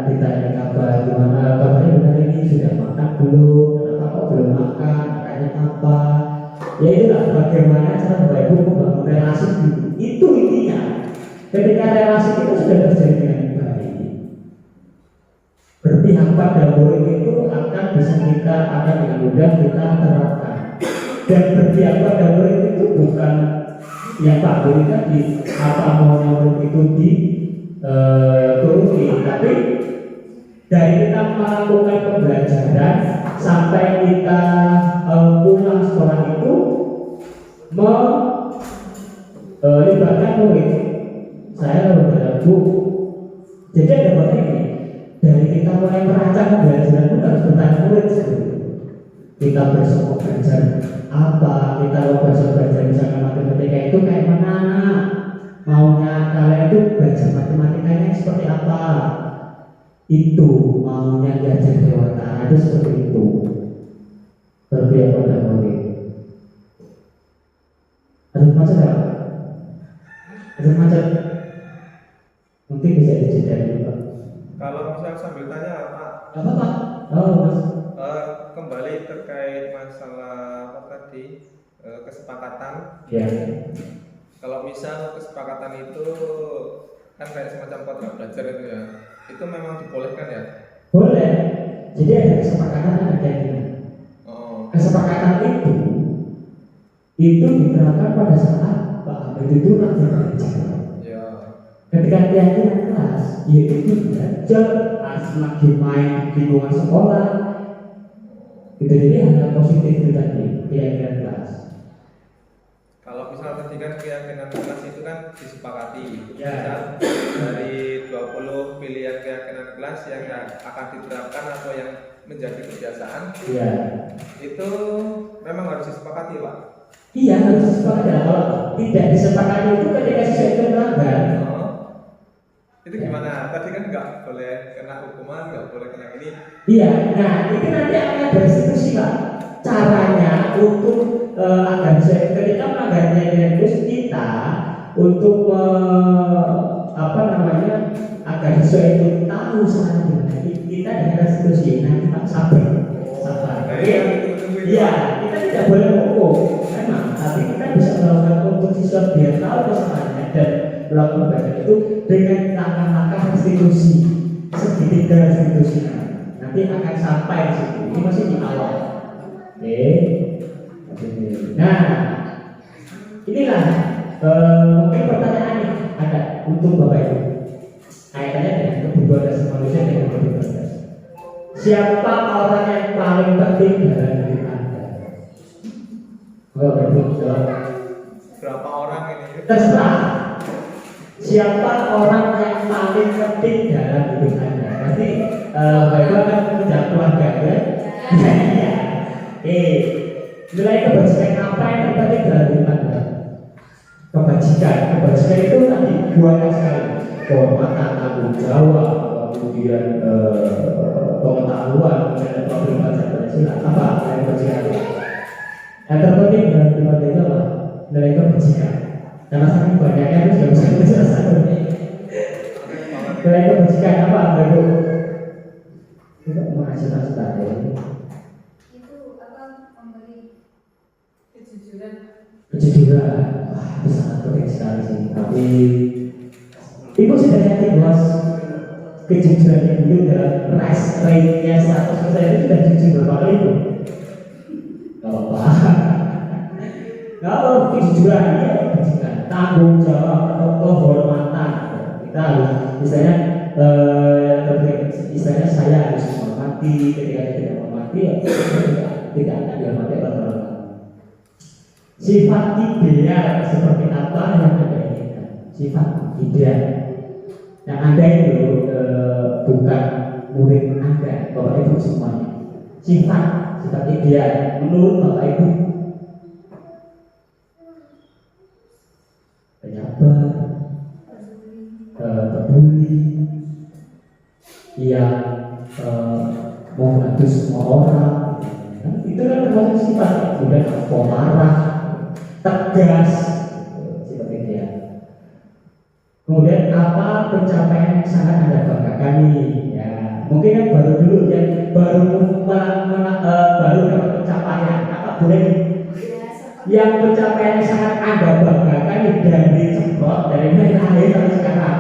ditanya kabar gimana, kabarnya benar ini sudah makan belum, kenapa kok belum makan, makanya apa. Ya itulah bagaimana cara Bapak Ibu membangun relasi itu intinya. Ketika relasi itu sudah terjadi dengan baik, berpihak pada murid itu akan bisa kita akan dengan mudah kita terapkan. Dan berpihak pada murid itu bukan yang Pak Guru tadi apa maunya murid itu turuti, tapi dari kita melakukan pembelajaran sampai kita pulang sekolah itu melibatkan murid. Saya berbilang Bu, jadi ada bagian ini dari kita mulai merancang pembelajaran itu harus bertanya murid sebelum kita besok mau belajar apa, kita mau belajar misalnya matematika itu kayak mana, maunya kalian itu belajar matematikanya seperti apa, itu maunya belajar dewata itu seperti itu. Berpihak pada murid. Ada macam apa? Ada macam mungkin bisa diceritain Pak. Kalau misal sambil tanya Pak, Apa? Oh Mas. Kembali terkait masalah apa tadi, kesepakatan. Ya. Kalau misal kesepakatan itu kan kayak semacam kontrak belajar itu ya, itu memang dibolehkan ya? Boleh. Jadi ada kesepakatan ada keinginan. Oh. Kesepakatan itu diterapkan pada saat Pak Ahmed itu nanti belajar. Ya. Ketika keyakinan kelas, yaitu belajar, lagi main di lingkungan sekolah. Itu jadi hal positif itu tadi keyakinan kelas. Kalau misal tadi kan keyakinan kelas itu kan disepakati. Ya. Misal dari 20 pilihan keyakinan kelas yang akan diterapkan atau yang menjadi kebiasaan, Ya. itu memang harus disepakati Pak. Iya harus disepakati. Kalau tidak disepakati itu ketika siswa itu melanggar. Itu gimana? Tadi kan nggak boleh kena hukuman, nggak boleh kena ini. Iya, nah itu nanti akan bereksekusi Pak. Caranya untuk agar ketika melanggar keyakinan itu kita untuk agar siswa itu tahu sebenarnya kita dengan restitusi. Nanti Pak sabar. Oke? Iya, kita tidak boleh hukum, memang. Tapi kita bisa melakukan untuk siswa biar tahu kesalahannya dan melakukan bagian itu dengan langkah-langkah restitusi, segitiga restitusi. Nanti akan sampai di situ. Ini masih di awal. Oke. Nah, inilah mungkin pertanyaan ini ada untuk Bapak Ibu. Kaitannya dengan kebutuhan dasar manusia dengan kebutuhan dasar. Siapa orang yang paling penting dalam hidup Anda? Berapa orang ini? Terserah. Siapa orang yang paling penting dalam hidup Anda? Berarti Bapak akan punya keluarga ya? Iya. Nilai kebajikan apa yang terpenting dalam hidup Anda? Kebajikan itu tadi banyak sekali. Kehormatan, tanggung jawab, kemudian pengetahuan, kemudian problem baca Pancasila. Apa nilai kebajikan? Yang terpenting dalam hidup Anda itu apa? Nilai kebajikan. Karena saking banyaknya itu sudah bisa dijelaskan. Nilai kebajikan apa, Ibu? Kita mau ngasih tahu tadi. Itu apa memberi Kejujuran. Kejujuran, wah itu sangat penting sekali sih. Tapi Ibu sudah yakin bahwa kejujuran itu dalam rate-nya 100% itu sudah jujur berapa kali itu? Gak apa-apa. Kalau kejujuran ini kejujuran, tanggung jawab atau kehormatan, kita harus misalnya istilahnya saya harus menghormati, ketika saya tidak menghormati ya tidak akan dihormati oleh orang. Sifat ideal seperti apa yang Anda inginkan? Sifat ideal yang Anda itu bukan murid Anda, Bapak Ibu semuanya. Sifat ideal menurut Bapak Ibu penyabar, peduli, yang membantu semua orang. Kan itu kan termasuk sifat. Kemudian pemarah, tegas, seperti itu ya. Kemudian apa pencapaian yang sangat Anda banggakan nih? Ya, mungkin yang baru dulu, yang baru baru dapat pencapaian, apa boleh? Yang pencapaian yang sangat Anda banggakan nih dari cepat, dari lahir sampai sekarang.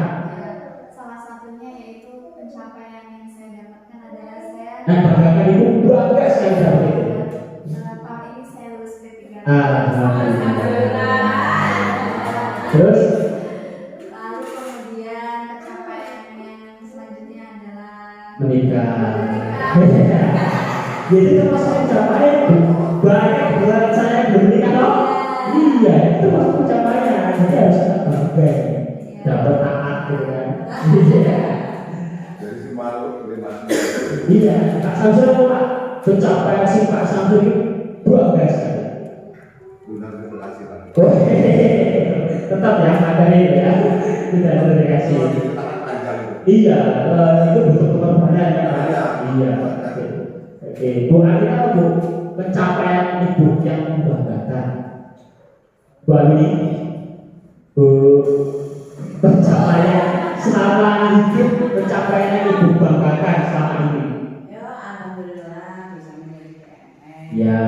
Salah satunya yaitu pencapaian yang saya dapatkan adalah saya Nah, banggakan itu bangga sekali dapat itu. tahun ini saya lulus P3. Alhamdulillah. Terus Lalu kemudian pencapaian yang selanjutnya adalah menikah. Jadi termasuk pencapaian banyak buat saya yang menikah loh. Iya, itu termasuk pencapaian. Jadi harus kita bangga. Dapat anak gitu kan. Iya. Jadi si malu terima. Iya, Pak Samsul Pak pencapaian si Pak Samsul itu bangga sekali. Guna keberhasilan. Tetap ya materi ya, tidak terima kasih. Iya, itu butuh pengorbanan ya. Iya. Oke, Bu Ani apa Bu? Pencapaian ibu yang membanggakan. Bu Ani, Bu, pencapaian selama hidup, pencapaian yang ibu banggakan selama ini. Ya, alhamdulillah bisa menjadi PNS. Ya.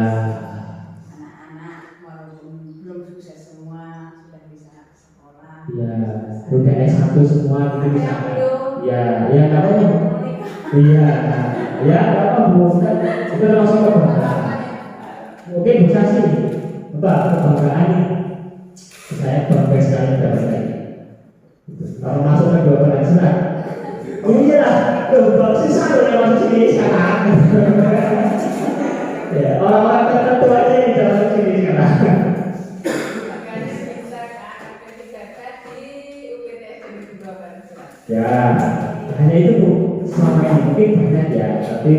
Anak-anak walaupun belum sukses semua sudah bisa sekolah. Ya, udah S1 semua gitu bisa. belum. Ya, ya nggak apa-apa. Iya, ya nggak apa-apa Bu. Kan itu langsung kebanggaan. Oke, bisa sih. Mbak, kebanggaan ini. Saya bangga sekali dapat ini. Kalau masuk ke dua penghasilan, iya, loh, sisa yang masuk sini sekarang. Ya, orang-orang tertentu aja yang bisa masuk sini sekarang. Makanya bisa kan P3K di UPTS 2012. Ya, hanya itu Bu. Selama ini mungkin banyak ya, tapi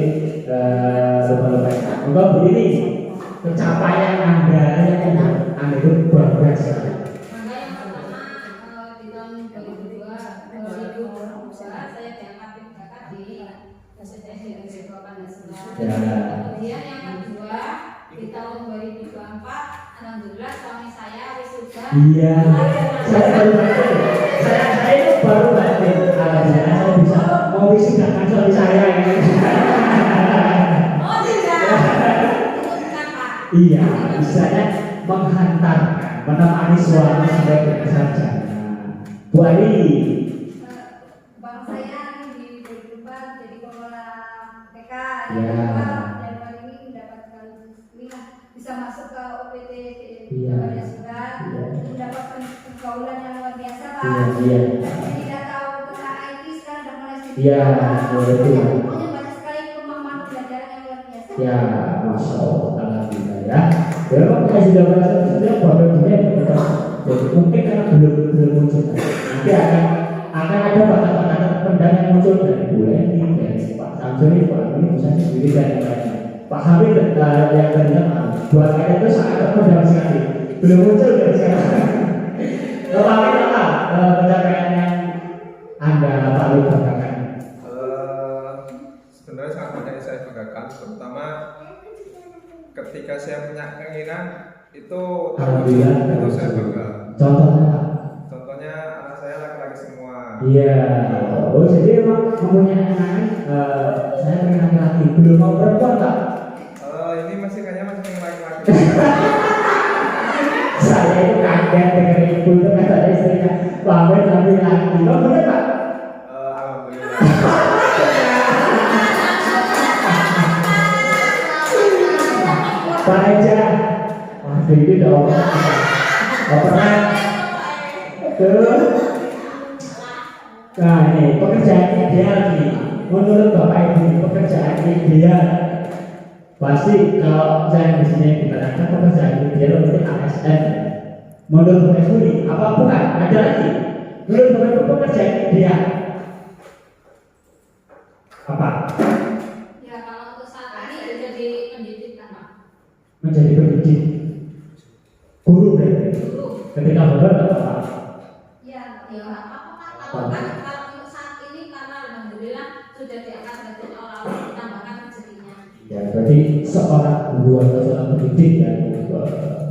lupa-lupa. Enggak begini, pencapaian Anda yang Anda itu bangga sekali. Maka yang pertama di tahun 2002 saya diangkat PKK di SDN di Negeri Pancasila. Ya. Kemudian yang kedua di tahun 2024 alhamdulillah suami saya wisuda. Iya, saya baru batin. Saya itu baru batin. Alhamdulillah saya bisa mau wisudahkan suami saya ini. Oh tidak. Itu bukan Pak. Iya, istilahnya menghantarkan, menemani suami sampai ke sarjana. Bu Ali, Bang saya di 2004 jadi pengelola TK Ya. dan hari ini mendapatkan ini lah, bisa masuk ke OPT Iya. Pancasila, Iya. mendapatkan pergaulan yang luar biasa Pak. iya. Saya tidak tahu tentang IT sekarang sudah mulai sedikit. Iya, betul. Pokoknya banyak sekali kemampuan pelajaran yang luar biasa. Ya, masya Allah, alhamdulillah ya. Ya, memang saya sudah merasa sebenarnya bahwa dunia kita. Jadi mungkin karena belum muncul. Nanti akan ada bakat-bakat terpendam yang muncul dari Bu Leni, dari Pak Samsul ini, Pak ini bisa sendiri dan lain-lain. Pak Hamid yang ternyata buat saya itu sangat terpendam sekali. Belum muncul dari sekarang. Tetapi apa pencapaian yang Anda paling banggakan? Sebenarnya sangat banyak yang saya banggakan, terutama ketika saya punya keinginan itu Alhamdulillah. itu saya bangga. Contohnya apa? Contohnya anak saya laki-laki semua. Iya. Oh jadi emang mempunyai anak saya pengen laki-laki belum mau perempuan Pak. Ini masih kayaknya masih yang laki-laki. Saya itu kaget dengan ibu itu kata istrinya pamit laki-laki. Oh benar Pak? Alhamdulillah. Pak Eja. Waduh itu dong. Oh pernah. Terus. Nah ini pekerjaan ideal nih. Menurut Bapak Ibu pekerjaan ideal. Pasti kalau saya di sini dikatakan pekerjaan ideal itu ASN. Menurut Bapak Ibu ini apa bukan? Ada lagi. Menurut Bapak Ibu pekerjaan ideal apa? Ya kalau untuk saat ini jadi pendidikan Pak. Menjadi pendidik, guru berarti. Guru. Ketika benar nggak apa-apa. Ya nggak apa-apa Pak. Kalau untuk saat ini karena alhamdulillah sudah diangkat dari awal ditambahkan rezekinya. Ya berarti seorang guru atau seorang pendidik ya.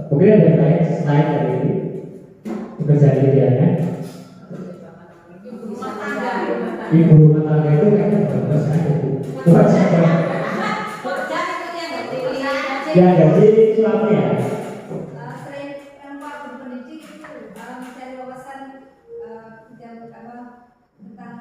Mungkin ada yang lain selain dari ini pekerjaan idealnya. Ibu rumah tangga itu kayaknya bagus aja bu. Bukan siapa yang gaji suami ya. Selain Pak berpendidik itu mencari wawasan tentang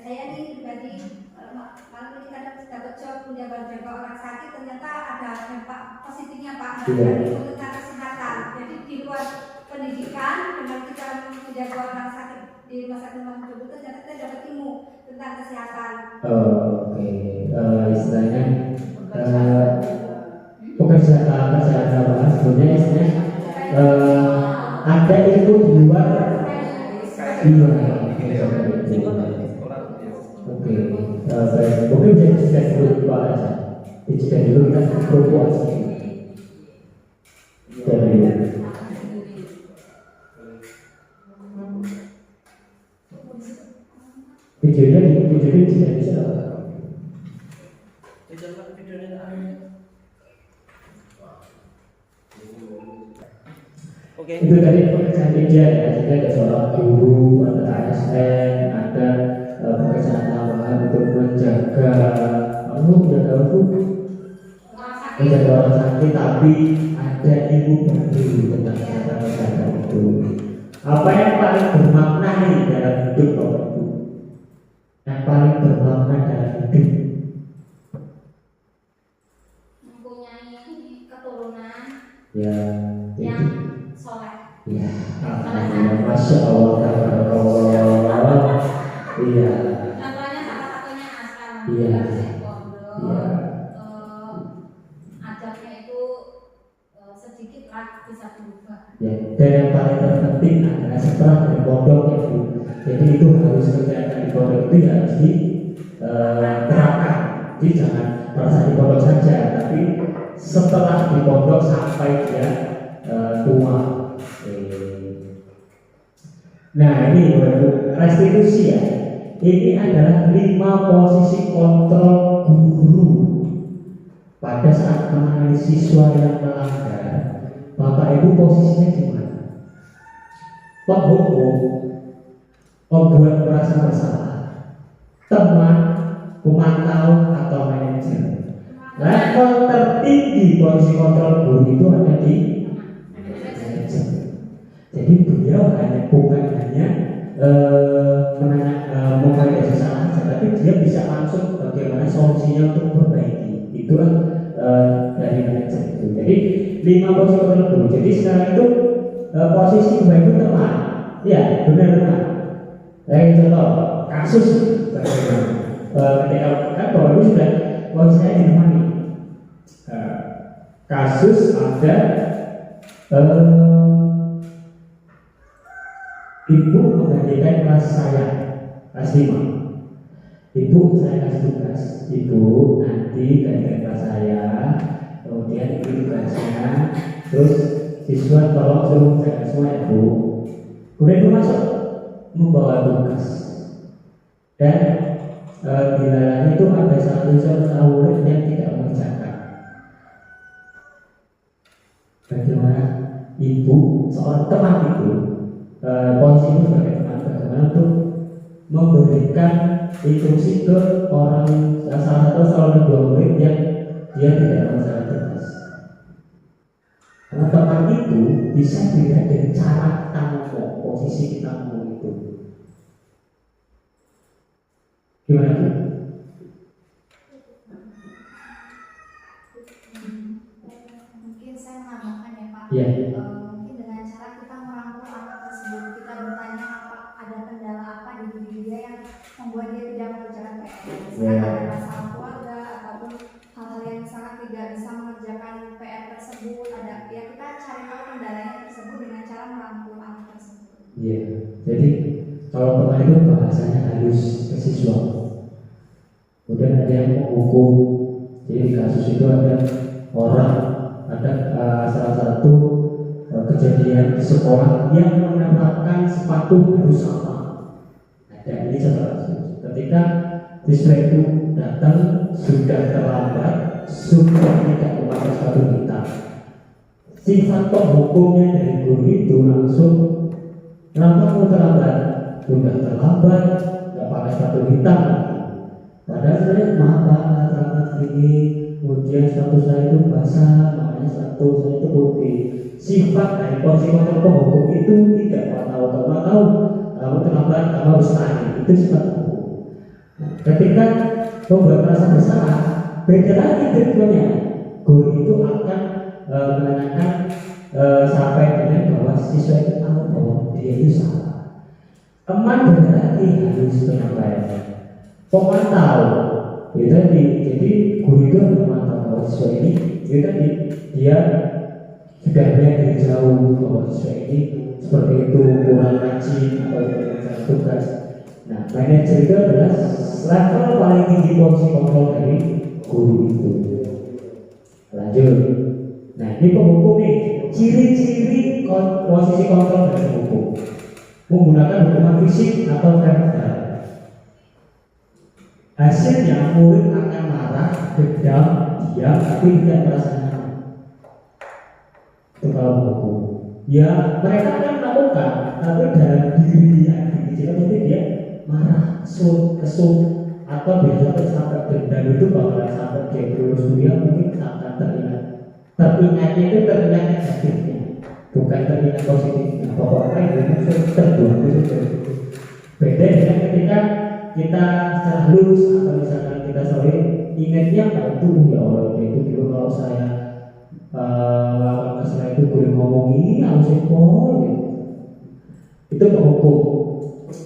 saya nih pribadi malam ini kadang dapat job menjaga orang sakit, ternyata ada dampak positifnya Pak tentang kesehatan. Jadi di luar pendidikan dengan kita menjaga orang sakit di rumah sakit itu ternyata kita dapat ilmu tentang kesehatan. Oke. Istilahnya pekerjaan apa sebenarnya istilahnya ada ilmu di luar. Oke, baik. Mungkin bisa disediakan dulu Pak Aja. Disediakan dulu kita proposi. Dari videonya tidak bisa. Oke. Itu tadi pekerjaan ideal ya. Jadi ada seorang guru, ada ASN, ada pekerjaan tambahan untuk menjaga menjaga orang sakit, tapi ada ilmu baru tentang kesehatan itu. Apa yang paling bermakna nih dalam hidup Bapak Ibu? Yang paling bermakna dalam hidup? Mempunyai keturunan Ya, yang itu. soleh. Ya, alhamdulillah, masya Allah, tabarakallah. Iya. Contohnya salah satunya asal Iya. pondok. Iya. Adabnya itu sedikit lah bisa berubah. Ya, dan yang paling terpenting adalah setelah dari pondok ya Bu. Jadi itu harus kegiatan di pondok itu ya harus diterapkan. Jadi jangan merasa di pondok saja, tapi setelah di pondok sampai dia tua. Nah ini Bu, restitusi ya. Ini adalah 5 posisi kontrol guru pada saat menangani siswa yang melanggar. Bapak Ibu posisinya di mana? Penghukum, pembuat merasa bersalah, teman, pemantau atau manajer. Level tertinggi posisi kontrol guru itu ada di manajer. Jadi beliau bukan hanya memvalidasi salah, tapi dia bisa langsung bagaimana solusinya untuk memperbaiki. Itulah dari manajer itu. Jadi 5 posisi kontrol guru. Jadi sekarang itu posisi baik itu teman. Ya benar teman. Contoh kasus bagaimana? Ketika kan Bapak Ibu sudah posisinya ditemani. Kasus ada ibu menggantikan kelas saya kelas 5. Ibu saya kasih tugas, ibu nanti gantikan kelas saya, kemudian itu tugasnya, terus siswa tolong suruh saya semua ya Bu. Kemudian ibu masuk membawa tugas, dan bila itu ada satu murid yang tidak mengerjakan. Bagaimana ibu seorang teman itu posisi sebagai teman bagaimana untuk memberikan instruksi ke orang salah satu salah dua murid yang dia tidak mengerjakan tugas. Karena teman itu bisa dilihat dari cara kita ngomong, posisi kita ngomong itu. Gimana tuh? Mungkin saya menambahkan ya Pak. Iya. Mungkin dengan cara kita merangkul anak tersebut, kita bertanya apa ada kendala apa di diri dia yang membuat dia tidak mengerjakan PR. Misalkan ada masalah keluarga ataupun hal-hal yang misalkan tidak bisa mengerjakan PR tersebut, ada ya kita cari tahu kendalanya tersebut dengan cara merangkul anak tersebut. Iya. Jadi kalau teman itu bahasanya halus ke siswa. Kemudian ada yang menghukum. Jadi di kasus itu ada orang, ada salah satu kejadian di sekolah yang menerapkan sepatu harus sama. Ada ini setelah ketika siswa itu datang sudah terlambat, sudah tidak pakai sepatu hitam. Sifat penghukumnya dari guru itu langsung kenapa kamu terlambat? Udah terlambat, nggak pakai sepatu hitam lagi. Padahal saya maaf Pak, terlambat ini. Kemudian sepatu saya itu basah, makanya sepatu saya itu putih. Sifat dari porsi kontrol penghukum itu tidak tahu kamu terlambat, kamu harus tanya. Itu sifat hukum. Ketika membuat merasa bersalah, beda lagi tujuannya. Guru itu akan menanyakan sampai dengan bahwa siswa itu tahu bahwa dia itu salah. Teman beda lagi harus menyampaikan. Pemantau, itu tadi. Jadi guru itu harus memantau bahwa siswa ini, itu tadi dia sudah melihat dari jauh bahwa siswa ini seperti itu kurang rajin atau tidak tugas. Nah, manajer itu adalah level paling tinggi porsi kontrol dari guru itu. Lanjut. Nah, ini penghukum nih, ciri-ciri posisi kontrol dari penghukum. Menggunakan hukuman fisik atau verbal. Hasilnya murid akan marah, dendam, diam, tapi tidak merasa nyaman. Itu kalau penghukum. Ya, mereka akan melakukan, tapi dalam dirinya jadi dia marah, kesum, atau biasanya sampai dendam itu bakalan sampai dia terus kuliah mungkin akan teringatnya itu teringat negatifnya, bukan teringat positifnya. Pokoknya itu terbuang itu. Beda dengan ketika kita setelah lulus atau misalkan kita sore ingatnya itu ya Allah itu dulu kalau saya melakukan kesalahan itu boleh ngomong ini harus ekor gitu. Itu penghukum.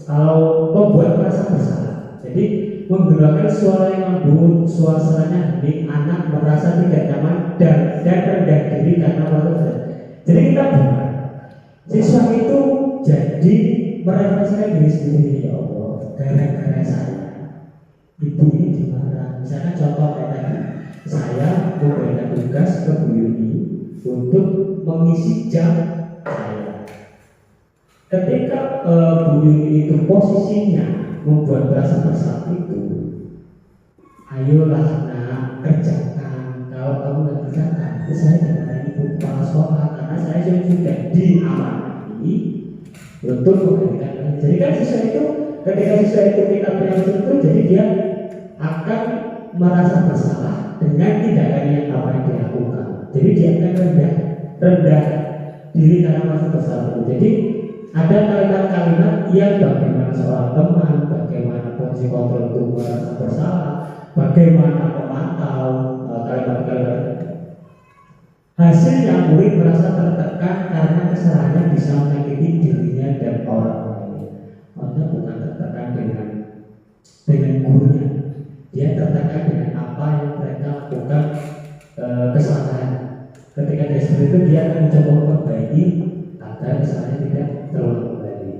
Kalau membuat merasa bersalah, jadi menggunakan suara yang lembut, suasananya hening, anak merasa tidak nyaman dan rendah diri karena merasa. Jadi kita buat siswa itu jadi merefleksikan diri sendiri, ya Allah, gara-gara saya ibu ini dimarah. Misalkan contoh kayak tadi, saya memberikan tugas ke Bu Yuni untuk mengisi jam saya. Ketika Bu Yuni itu posisinya membuat merasa bersalah itu, ayolah nak kerjakan. Kalau kamu nggak kerjakan, saya dengan ibu kepala sekolah karena saya sudah diamanati untuk memberikan. Jadi kan siswa itu, ketika siswa itu kita berikan itu, jadi dia akan merasa bersalah dengan tindakan yang apa yang dia lakukan. Jadi dia akan rendah diri karena merasa bersalah. Jadi ada kalimat-kalimat yang bagaimana seorang teman, bagaimana posisi kontrol itu merasa bersalah, bagaimana pemantau, kalimat-kalimat. Hasilnya murid merasa tertekan karena kesalahannya bisa menyakiti dirinya dan orang lain. Maksudnya bukan tertekan dengan gurunya, dia tertekan dengan apa yang mereka lakukan kesalahan. Ketika dia seperti itu, dia akan mencoba memperbaiki agar kesalahannya tidak terulang kembali.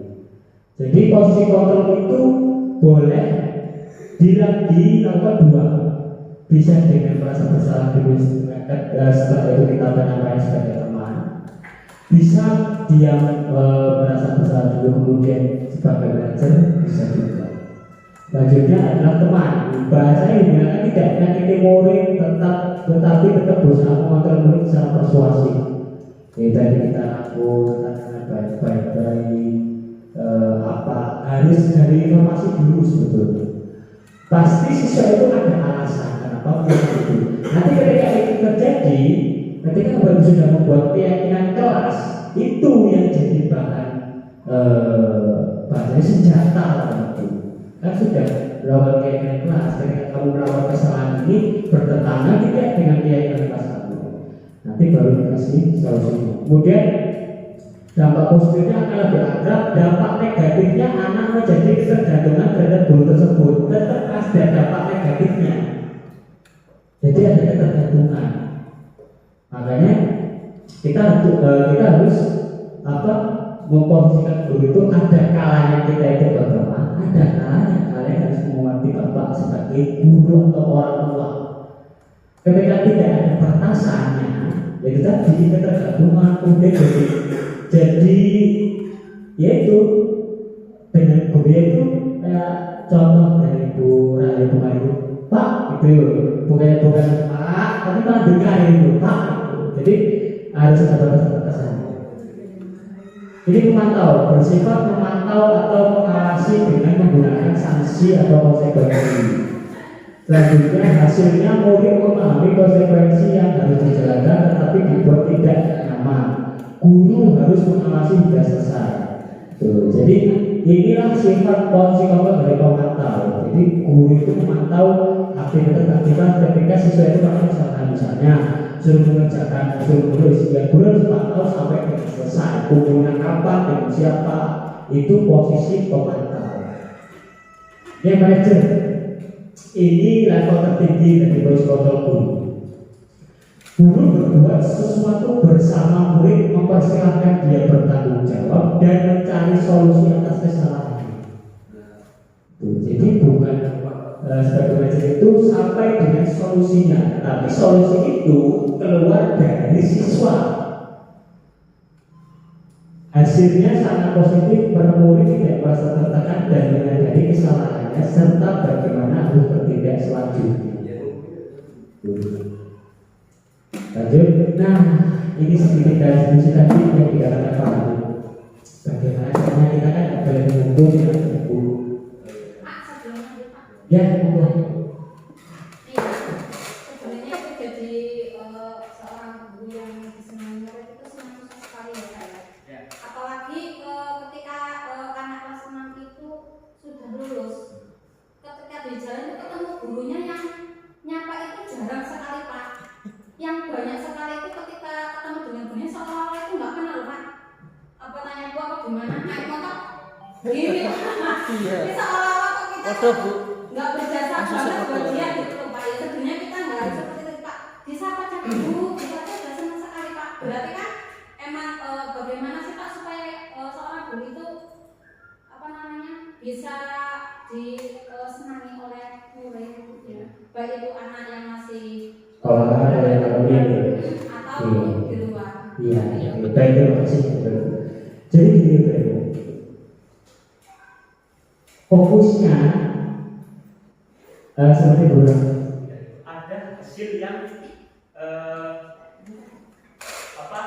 Jadi posisi kontrol itu boleh dilakukan dua, bisa dengan merasa bersalah dulu setelah itu kita penyampaian sebagai teman, bisa dia merasa bersalah dulu kemudian sebagai belajar, bisa juga. Selanjutnya adalah teman. Bahasanya digunakan tidak menyakiti murid tetapi tetap berusaha mengontrol murid secara persuasif. Tadi kita lakukan baik-baik apa harus dari informasi dulu sebetulnya. Pasti siswa itu ada alasan kenapa begitu. Nanti ketika itu terjadi, ketika baru sudah membuat keyakinan kelas, itu yang jadi bahan bahasanya senjata itu. Kan sudah melakukan keyakinan kelas. Ketika kamu melakukan kesalahan ini bertentangan tidak dengan keyakinan kelas kamu, nanti baru dikasih solusi. Kemudian dampak positifnya akan lebih akrab, dampak negatifnya anak menjadi ketergantungan terhadap guru tersebut. Tetap ada dampak negatifnya. Jadi ada ketergantungan. Makanya kita harus memposisikan guru itu ada kalanya kita itu berteman, ada kalanya kalian harus mengerti bapak sebagai guru atau orang tua. Ketika tidak ada batasannya, jadi tadi ketergantungan udah jadi yaitu dengan guru itu kayak contoh dari Bu Rahayu kemarin, Pak itu bukan Pak tapi malah dengar itu Jadi memantau, bersifat memantau atau mengawasi dengan menggunakan sanksi atau konsekuensi. Selanjutnya hasilnya murid memahami konsekuensi yang harus dijalankan tetapi dibuat tidak nyaman. Guru harus mengawasi hingga selesai. Tuh, jadi inilah sifat psikolog dari pemantau. Jadi guru itu memantau aktivitas ketika siswa itu melaksanakan, misalnya suruh mengerjakan, suruh menulis, ya guru harus pantau sampai selesai. Kumpulnya kapan, dengan siapa, itu posisi pemantau. Yang manajer, ini level tertinggi dari psikolog guru. Guru berbuat sesuatu bersama murid, mempersilahkan dia bertanggung jawab dan mencari solusi atas kesalahan. Jadi bukan sebagai manajer itu sampai dengan solusinya, tapi solusi itu keluar dari siswa. Hasilnya sangat positif, para murid tidak merasa tertekan dan menyadari kesalahannya serta bagaimana harus bertindak selanjutnya. Lanjut, nah ini sedikit dari diskusi tadi yang dikatakan Pak Abu. Bagaimana caranya kita kan tidak boleh menghukum yang berhukum. Ya, monggo. Iya, sebenarnya itu jadi seorang guru yang disenangi murid itu senang sekali ya saya. Apalagi ketika anak kelas 6 itu sudah lulus, ketika di jalan itu ketemu gurunya yang nyapa itu jarang sekali Pak. Yang banyak sekali itu ketika ketemu dengan gurunya seolah-olah itu nggak kenal Pak. Apa tanya gua apa gimana? Naik motor? Gini Pak. Jadi seolah-olah kok kita nggak berjasa banget buat dia gitu loh Pak. Ya sebenarnya kita nggak harus seperti itu Pak. Disapa aja dulu, kita tuh udah senang sekali Pak. Berarti kan emang bagaimana sih Pak supaya seorang guru itu apa namanya bisa disenangi oleh murid ya. Baik itu anak yang masih Ada yang atau di luar. Iya, baik, terima kasih. Jadi gini Pak, fokusnya seperti bulan ada hasil yang apa?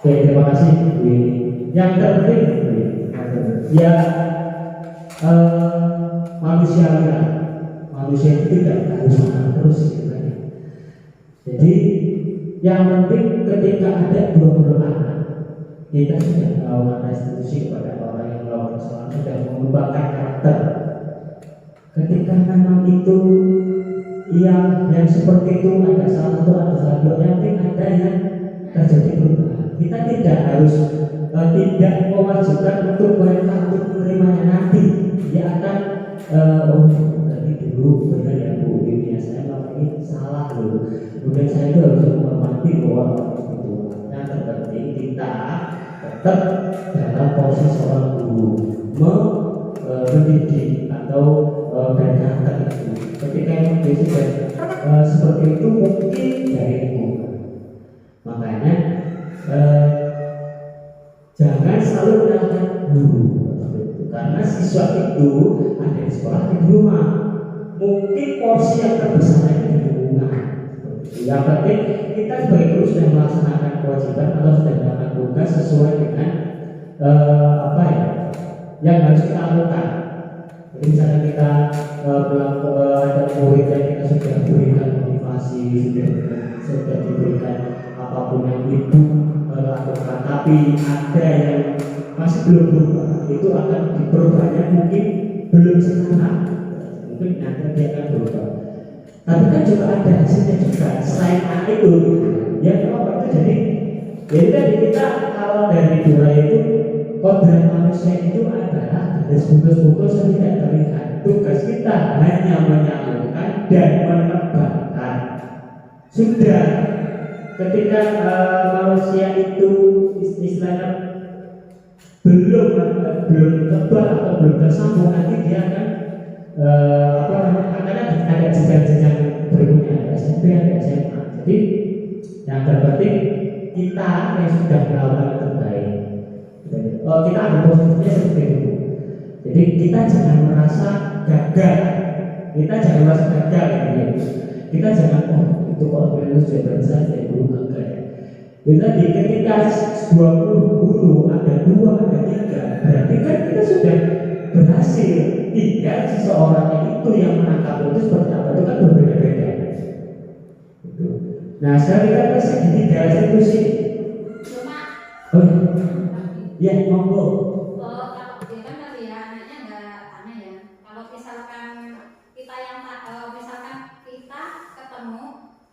Oke, terima kasih. Yang terpenting ya manusia itu tidak harus makan terus sebenarnya. Jadi yang penting ketika ada dua anak, kita sudah melakukan restitusi kepada orang yang melakukan kesalahan, sudah mengubahkan karakter. Ketika memang itu yang seperti itu ada salah satu, ada salah dua, yang penting ada yang terjadi perubahan. Kita tidak harus tidak mewajibkan untuk mereka untuk menerimanya nanti. Dia akan tadi dulu benar ya Bu, ini ya saya melakukan ini salah loh. Kemudian saya itu harus menghormati bahwa itu. Yang terpenting kita tetap dalam posisi seorang guru mendidik atau dari karakter itu. Ketika yang dia sudah seperti itu mungkin dari lingkungan. Makanya jangan selalu menyalahkan guru, karena siswa itu ada di sekolah, di rumah. Mungkin porsi yang terbesar itu di lingkungan. Yang penting kita sebagai guru sudah melaksanakan kewajiban atau sudah melakukan tugas sesuai dengan apa ya yang harus kita lakukan. Jadi misalnya kita ada murid yang kita sudah berikan motivasi, sudah diberikan apapun yang ibu lakukan, tapi ada yang masih belum berubah, itu akan diperubahnya mungkin belum sekarang, mungkin nanti dia akan berubah. Tapi kan juga ada hasilnya juga selain itu, ya apa itu jadi kita kalau dari dua itu kodrat manusia itu adalah ada putus-putus yang tidak terlihat. Tugas kita hanya menyambungkan dan menebakkan. Sudah ketika manusia itu istilahnya belum tebal atau belum tersambung, nanti dia akan akan ada jenjang-jenjang berikutnya, ada SMP, ada SMA. Jadi yang terpenting kita yang sudah melakukan yang terbaik. Kita ambil positifnya seperti itu. Jadi kita jangan merasa gagal. Kita jangan merasa gagal ya. Kita jangan itu kalau lulus sudah berasa jadi guru gagal. Jadi ketika 20 guru 2, ada 3, berarti kan kita sudah berhasil. Tinggal seseorang itu yang menangkap itu seperti apa, itu kan berbeda-beda. Gitu. Nah sekarang kita ke segitiga restitusi. Cuma Oh iya, monggo. kalau dia kan tadi ya anaknya nggak aneh ya. Kalau misalkan kita yang misalkan kita ketemu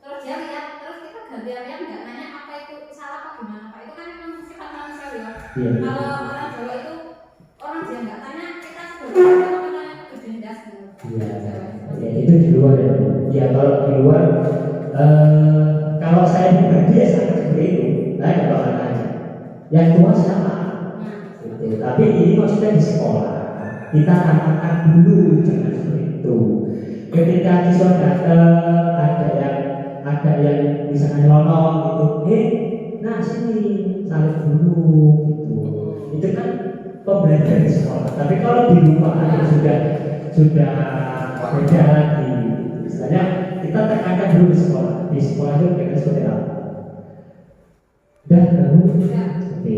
terus dia lihat terus kita gantian yang nggak nanya apa itu salah apa gimana Pak, itu kan memang sifat manusiawi ya. Iya. Kalau orang Jawa itu orang dia nggak tanya kita sebenarnya tanya berjendas gitu. Ya itu di luar ya. Ya kalau di luar, kalau saya pribadi ya sangat seperti itu. Saya nggak bakal nanya. Yang tua siapa? Gitu. Tapi ini maksudnya di sekolah. Kita akan dulu jangan seperti itu. Ketika siswa datang, ada yang misalnya nyolong gitu, nah sini salib dulu gitu. Itu kan pembelajaran di sekolah. Tapi kalau di rumah sudah beda lagi. Misalnya kita tekankan dulu di sekolah. Di sekolah itu kita seperti apa? Dan lalu, oke.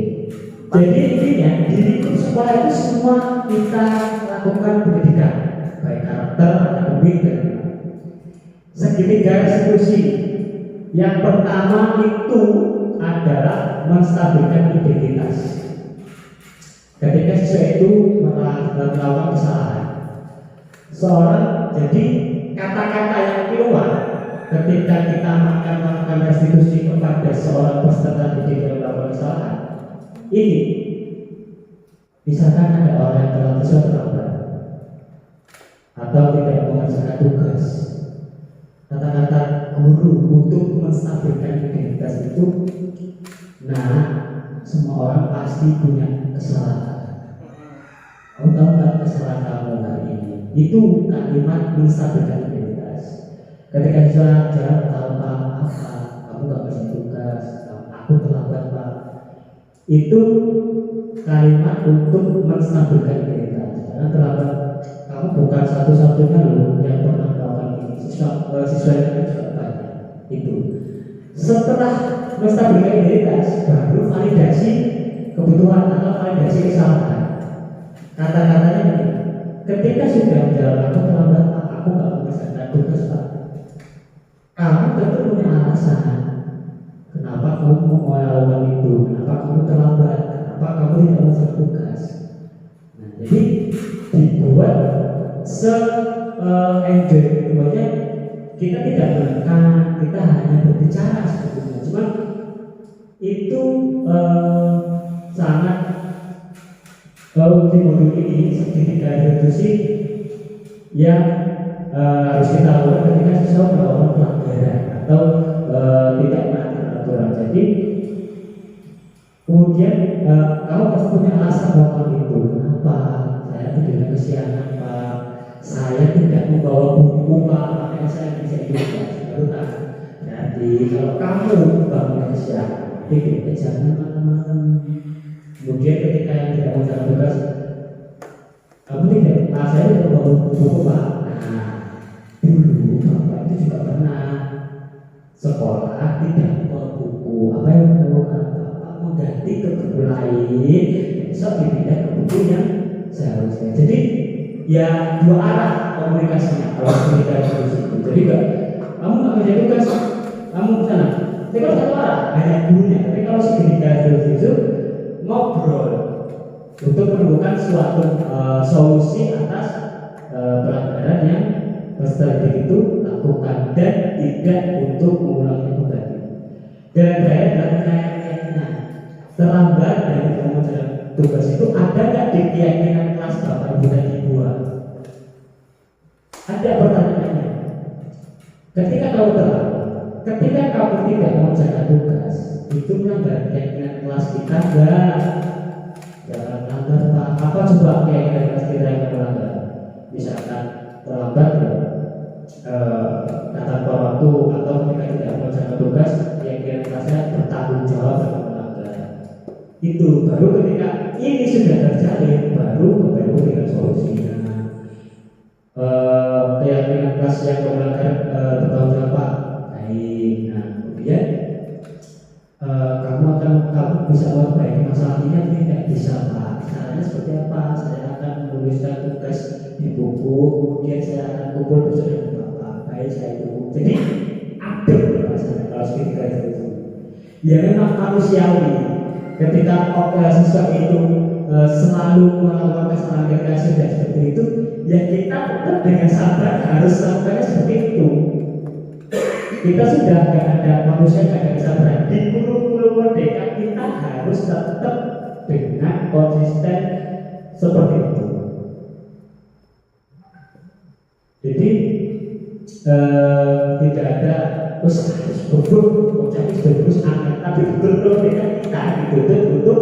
Jadi intinya di lingkup sekolah itu semua kita lakukan pendidikan, baik karakter, akademik dan segitiga restitusi. Yang pertama itu adalah menstabilkan identitas. Ketika siswa itu melakukan kesalahan, seorang jadi kata-kata yang keluar ketika kita akan melakukan restitusi kepada seorang peserta didik yang melakukan kesalahan ini, misalkan ada orang yang terlambat atau tidak mengerjakan tugas, kata-kata guru untuk menstabilkan identitas itu, nah semua orang pasti punya kesalahan. Kamu tahu nggak kesalahan kamu hari ini? Itu kalimat menstabilkan identitas. Ketika saya tahu apa, kamu nggak bisa tugas, aku terlambat Pak. Itu kalimat untuk menstabilkan identitas. Karena terlambat, kamu bukan satu-satunya loh yang pernah melakukan ini. Siswa yang juga banyak. Itu. Setelah menstabilkan identitas, baru validasi kebutuhan atau validasi kesalahan. Kata-katanya ini, ketika sudah menjalankan terlambat, aku nggak mengerjakan tugas Pak. Kamu tentu punya alasan. Kenapa kamu mau melakukan itu? Kenapa kamu terlambat? Kenapa kamu tidak mengerjakan tugas? Nah, jadi dibuat se-enjoy semuanya. Kita tidak menekan, kita hanya berbicara sebetulnya. Cuma itu sangat di modul ini segitiga restitusi yang harus kita lakukan ketika siswa melakukan pelanggaran atau tidak menaati aturan. Jadi kemudian kamu pasti punya alasan melakukan itu. Kenapa? Saya tidak kesiangan Pak. Saya tidak membawa buku Pak. Makanya saya bisa ikut baru tak. Jadi kalau kamu bangun kesiangan, jangan malam-malam. Kemudian ketika yang tidak mengerjakan tugas, kamu tidak, saya tidak membawa buku Pak. Nah, dulu Bapak itu juga pernah sekolah tidak membawa buku. Apa yang melakukan Bapak mengganti ke buku lain, besok dipindah ke buku yang seharusnya. Jadi ya dua arah komunikasinya kalau kita itu. Jadi kamu nggak kerja tugas, kamu ke sana. Tapi kalau satu arah hanya gurunya. Tapi kalau segitiga itu ngobrol untuk menemukan suatu solusi atas pelanggaran yang peserta itu lakukan dan tidak untuk mengulangi kembali. Dan saya keyakinan terlambat dari pengerjaan tugas itu ada nggak di keyakinan kelas Bapak Ibu dan Ibu? Ada pertanyaannya. Ketika kamu terlambat, ketika kamu tidak mengerjakan tugas, itu melanggar keyakinan kelas kita enggak? Jangan melanggar Pak. Apa coba keyakinan kelas kita yang melanggar? Misalkan terlambat datang ke waktu atau ketika tidak mengerjakan tugas, keyakinan kelasnya bertanggung jawab dan melanggar. Itu baru ketika ini sudah terjalin, baru baru dengan solusinya. Keyakinan kelas yang melanggar bertanggung jawab Pak. Baik. Nah kemudian kamu akan kamu bisa memperbaiki masalah ini atau tidak? Bisa Pak. Caranya seperti apa? Saya akan menuliskan tugas di buku, kemudian saya akan kumpul besok dengan Bapak. Baik, saya tunggu. Jadi adem rasanya kalau ketika itu. Ya memang manusiawi. Ketika siswa itu selalu melakukan kesalahan kreasi dan seperti itu, ya kita tetap dengan sabar harus melakukannya seperti itu. Kita sudah tidak ada manusia, tidak ada kesabaran. Di kurikulum merdeka kita harus tetap dengan konsisten seperti itu. Jadi tidak ada harus berburu, bagus anak, tapi kurikulum merdeka kita dituntut untuk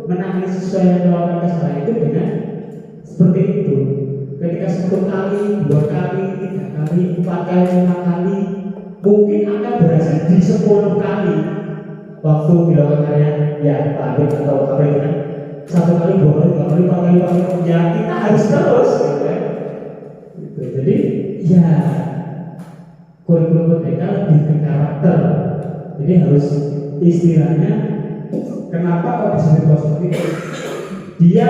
menangani siswa yang melakukan kesalahan itu dengan seperti itu. Ketika 1 kali, 2 kali, 3 kali, 4 kali, 5 kali, mungkin akan berhasil di 10 kali. Waktu dilakukan karya ya Pak atau apa itu kan 1 kali, 2 kali, 3 kali, 4 kali, 5 kali, ya kita harus terus gitu kan. Gitu. Jadi ya kurikulum merdeka lebih ke karakter. Jadi harus istilahnya kenapa kok disebut positif? Dia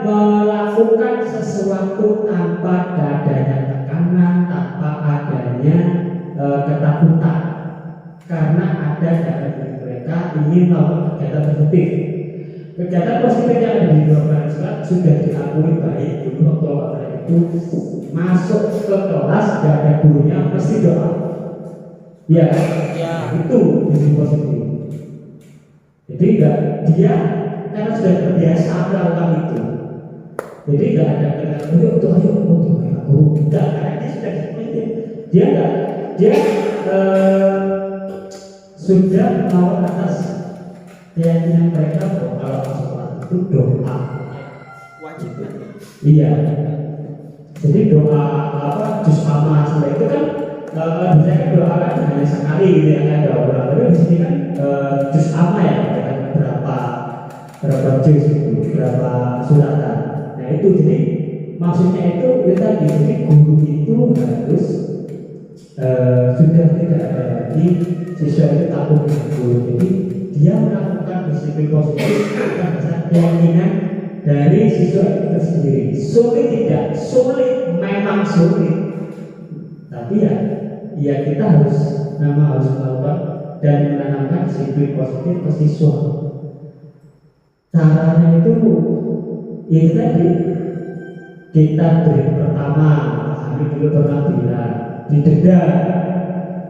melakukan sesuatu tanpa adanya tekanan, tanpa adanya ketakutan, karena ada dalam diri mereka ingin melakukan kegiatan positif. Kegiatan positif yang ada di luar sekolah sudah diakui baik dulu waktu itu masuk ke kelas gak ada gurunya mesti doa. Ya, itu diri positif. Jadi dia karena sudah terbiasa melakukan itu. Jadi nggak ada ayo tidak, karena dia sudah seperti dia nggak sudah mau atas keyakinan mereka bahwa kalau masuk kelas itu doa wajib. Iya. Jadi doa juz amma setelah itu kan biasanya kan doa kan hanya sekali gitu ya kan doa. Tapi di sini kan juz amma ya berapa juz itu, berapa suratan. Nah itu jadi maksudnya itu tadi, jadi guru itu harus sudah tidak ada lagi siswa itu takut dengan guru. Jadi dia melakukan disiplin positif atas keyakinan dari siswa itu sendiri. Sulit tidak? Sulit, memang sulit. Tapi ya kita harus melakukan dan menanamkan disiplin positif ke siswa. Caranya itu tadi kita beri pertama, kami dulu pernah bilang didenda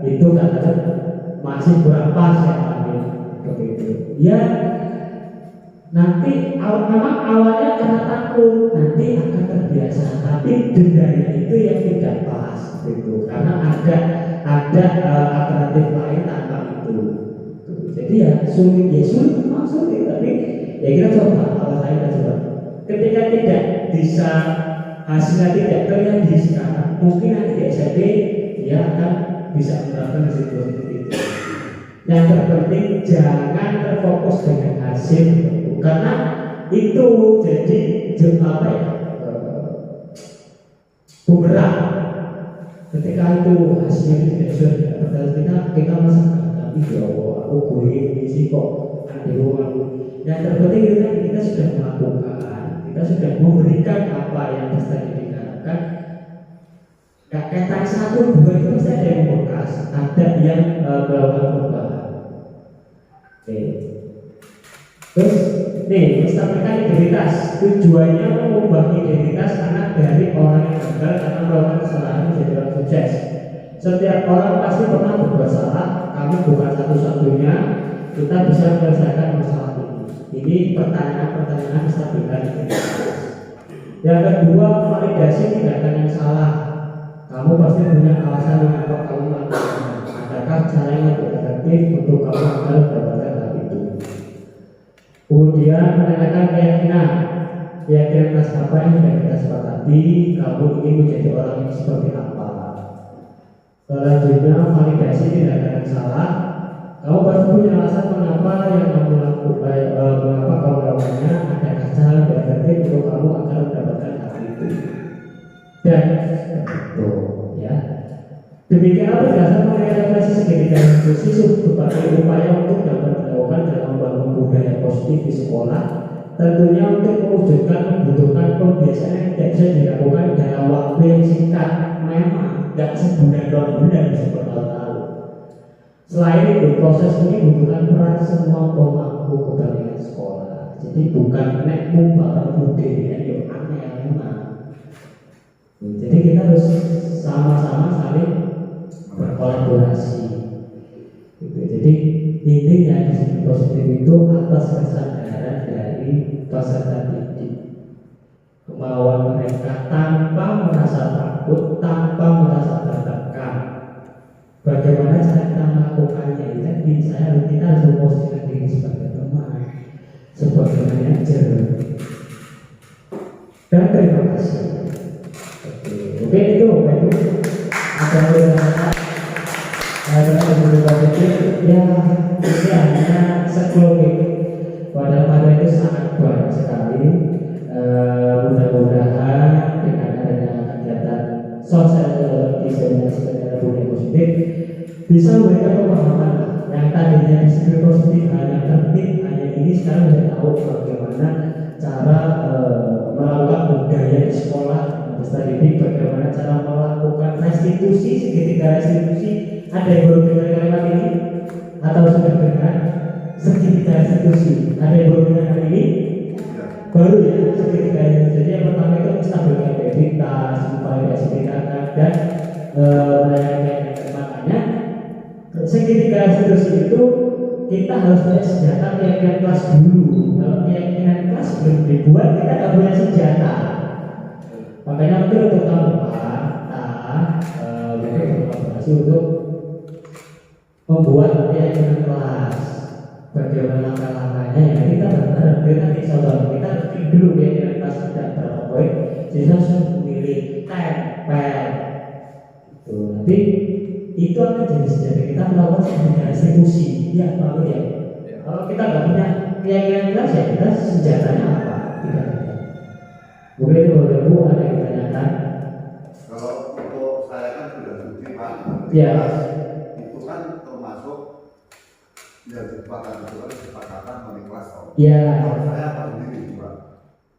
itu katanya masih kurang pas ya kami begitu. Ya nanti memang awalnya karena takut, nanti akan terbiasa, tapi dendanya itu yang tidak pas gitu, karena ada alternatif lain tanpa itu. Jadi ya sulit memang sulit, tapi ya kita coba, ketika tidak bisa hasilnya tidak terlihat di sekarang, mungkin nanti di SMP dia akan bisa menerapkan situasi itu. Yang terpenting jangan terfokus dengan hasil, karena itu jadi bumerang. Ketika itu hasilnya tidak sesuai, kita merasakan tapi ya Allah, aku boleh isi kok di rumah. Yang terpenting kita sudah melakukan, kita sudah memberikan apa yang bisa diharapkan. Kata 1, 2 itu pasti ada yang membekas, ada yang melakukan perubahan. Oke. Terus menstabilkan identitas. Tujuannya mengubah identitas anak dari orang yang gagal karena melakukan kesalahan menjadi orang sukses. Setiap orang pasti pernah berbuat salah. Kamu bukan satu-satunya. Kita bisa menyelesaikan masalah ini. Ini pertanyaan menstabilkan identitas. Yang kedua, validasi tindakan yang salah. Kamu pasti punya alasan mengapa kamu melakukannya. Adakah cara yang lebih efektif untuk kamu agar mendapatkan hal itu? Kemudian menanyakan keyakinan kelas apa yang sudah kita sepakati. Kamu ingin menjadi orang yang seperti apa? Selanjutnya validasi tindakan yang salah. Kamu pasti punya alasan mengapa yang kamu lakukan, mengapa kamu melakukannya. Adakah cara yang lebih efektif untuk kamu agar mendapatkan hal itu? Dan itu ya. Demikian penjelasan mengenai refleksi segitiga diskusi berbagai upaya untuk dapat dilakukan dalam membangun budaya sekolah, tentunya untuk mewujudkan membutuhkan pembiasaan yang tidak bisa dilakukan dalam waktu yang singkat. Memang tidak sebulan 2 bulan, bisa bertahun-tahun. Selain itu, proses ini membutuhkan peran semua pemangku kepentingan sekolah. Jadi bukan nekmu bakal bude ya, yuk aneh memang. Jadi kita harus sama-sama saling berkolaborasi. Gitu. Jadi intinya disiplin positif itu atas kesadaran dari peserta didik, kemauan mereka tanpa merasa takut, tanpa merasa tertekan. Bagaimana cara kita melakukannya? Jadi kita harus memposisikan diri sebagai teman, sebagai manajer. Dan terima kasih. Oke itu Bapak Ibu. Ada ya ini hanya sekelumit. Padahal itu sangat banyak sekali. Mudah-mudahan dengan adanya kegiatan sosial diseminasi budaya positif bisa memberikan pemahaman yang tadinya disiplin positif hanya tertib hanya ini, sekarang sudah tahu bagaimana cara melakukan budaya di sekolah, peserta didik, bagaimana cara melakukan restitusi, segitiga restitusi. Ada yang baru dengar kalimat ini atau sudah dengar segitiga restitusi? Ada yang baru dengar hari ini? Baru ya, segitiga restitusi. Jadi yang pertama itu menstabilkan identitas, memvalidasikan dan makanya segitiga restitusi itu kita harus punya senjata keyakinan kelas dulu. Kalau keyakinan kelas belum dibuat, kita nggak punya senjata. Makanya mungkin untuk tahun depan kita berkolaborasi untuk membuat keyakinan kelas. Bagaimana langkah-langkahnya ya kita berharap kita bisa bantu, kita bikin dulu keyakinan kelas kita berapa poin, sehingga sudah memilih tempel. Nanti itu akan jadi senjata kita melakukan sebuah restitusi. Ya Pak ya. Kalau kita nggak punya keyakinan kelas ya kita senjatanya apa? Tidak ada. Mungkin itu Bapak Ibu ada yang ditanyakan. Kalau untuk saya kan sudah cuti Pak. Ya. Itu kan termasuk yang disepakati itu kan kesepakatan wali kelas. Ya. Kalau saya apa sendiri Pak?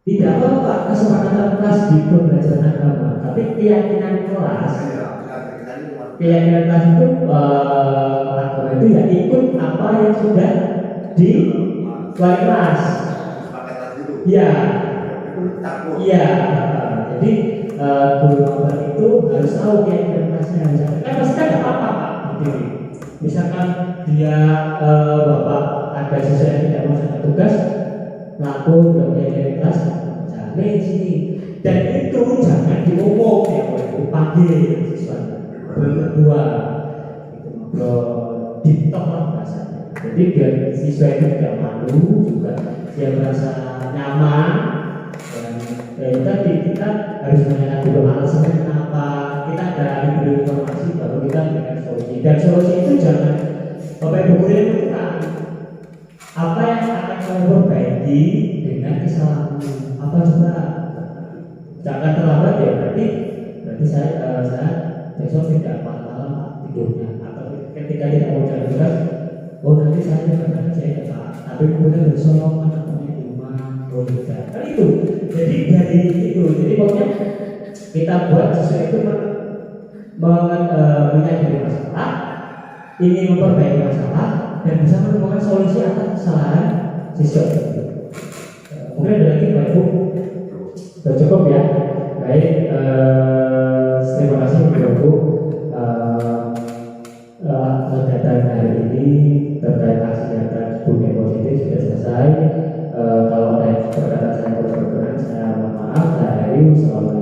Tidak apa-apa kesepakatan kelas di pembelajaran agama, tapi keyakinan kelas. Keyakinan kelas itu agama itu ya ikut apa yang sudah di wali kelas. Iya. Iya. Jadi guru maba itu harus tahu keyakinan kelasnya. Kan pasti kan nggak apa-apa Pak. Misalkan dia bapak ada siswa yang tidak melaksanakan tugas, ngaku dalam keyakinan kelas, jangan sini. Dan itu jangan diomong ya, dipanggil siswanya. Berdua itu ngobrol ditok lah bahasanya. Jadi biar siswa itu tidak malu, juga dia merasa nyaman. Dan tadi kita harus menanyakan dulu alasannya kenapa, kita gali dulu informasi baru kita berikan solusi. Dan solusi itu jangan Bapak Ibu guru yang menentukan apa yang akan kamu perbaiki dengan kesalahanmu. Apa coba? Jangan terlambat ya, berarti saya besok tidak malam tidurnya, atau ketika tidak mau jalan tugas, nanti saya tidak tapi kemudian besok anak-anaknya di rumah, tidak. Kan itu. Jadi dari itu, jadi pokoknya kita buat sesuai itu menyadari masalah, ingin memperbaiki masalah, dan bisa menemukan solusi atas kesalahan siswa. Mungkin ada lagi Pak Ibu, sudah cukup ya. Baik, terima kasih Bapak Ibu. Kegiatan hari ini terkait aksi nyata budaya positif sudah selesai. Kalau ada yang berkata saya kurang berkenan, saya mohon maaf. Saya Ayu, selamat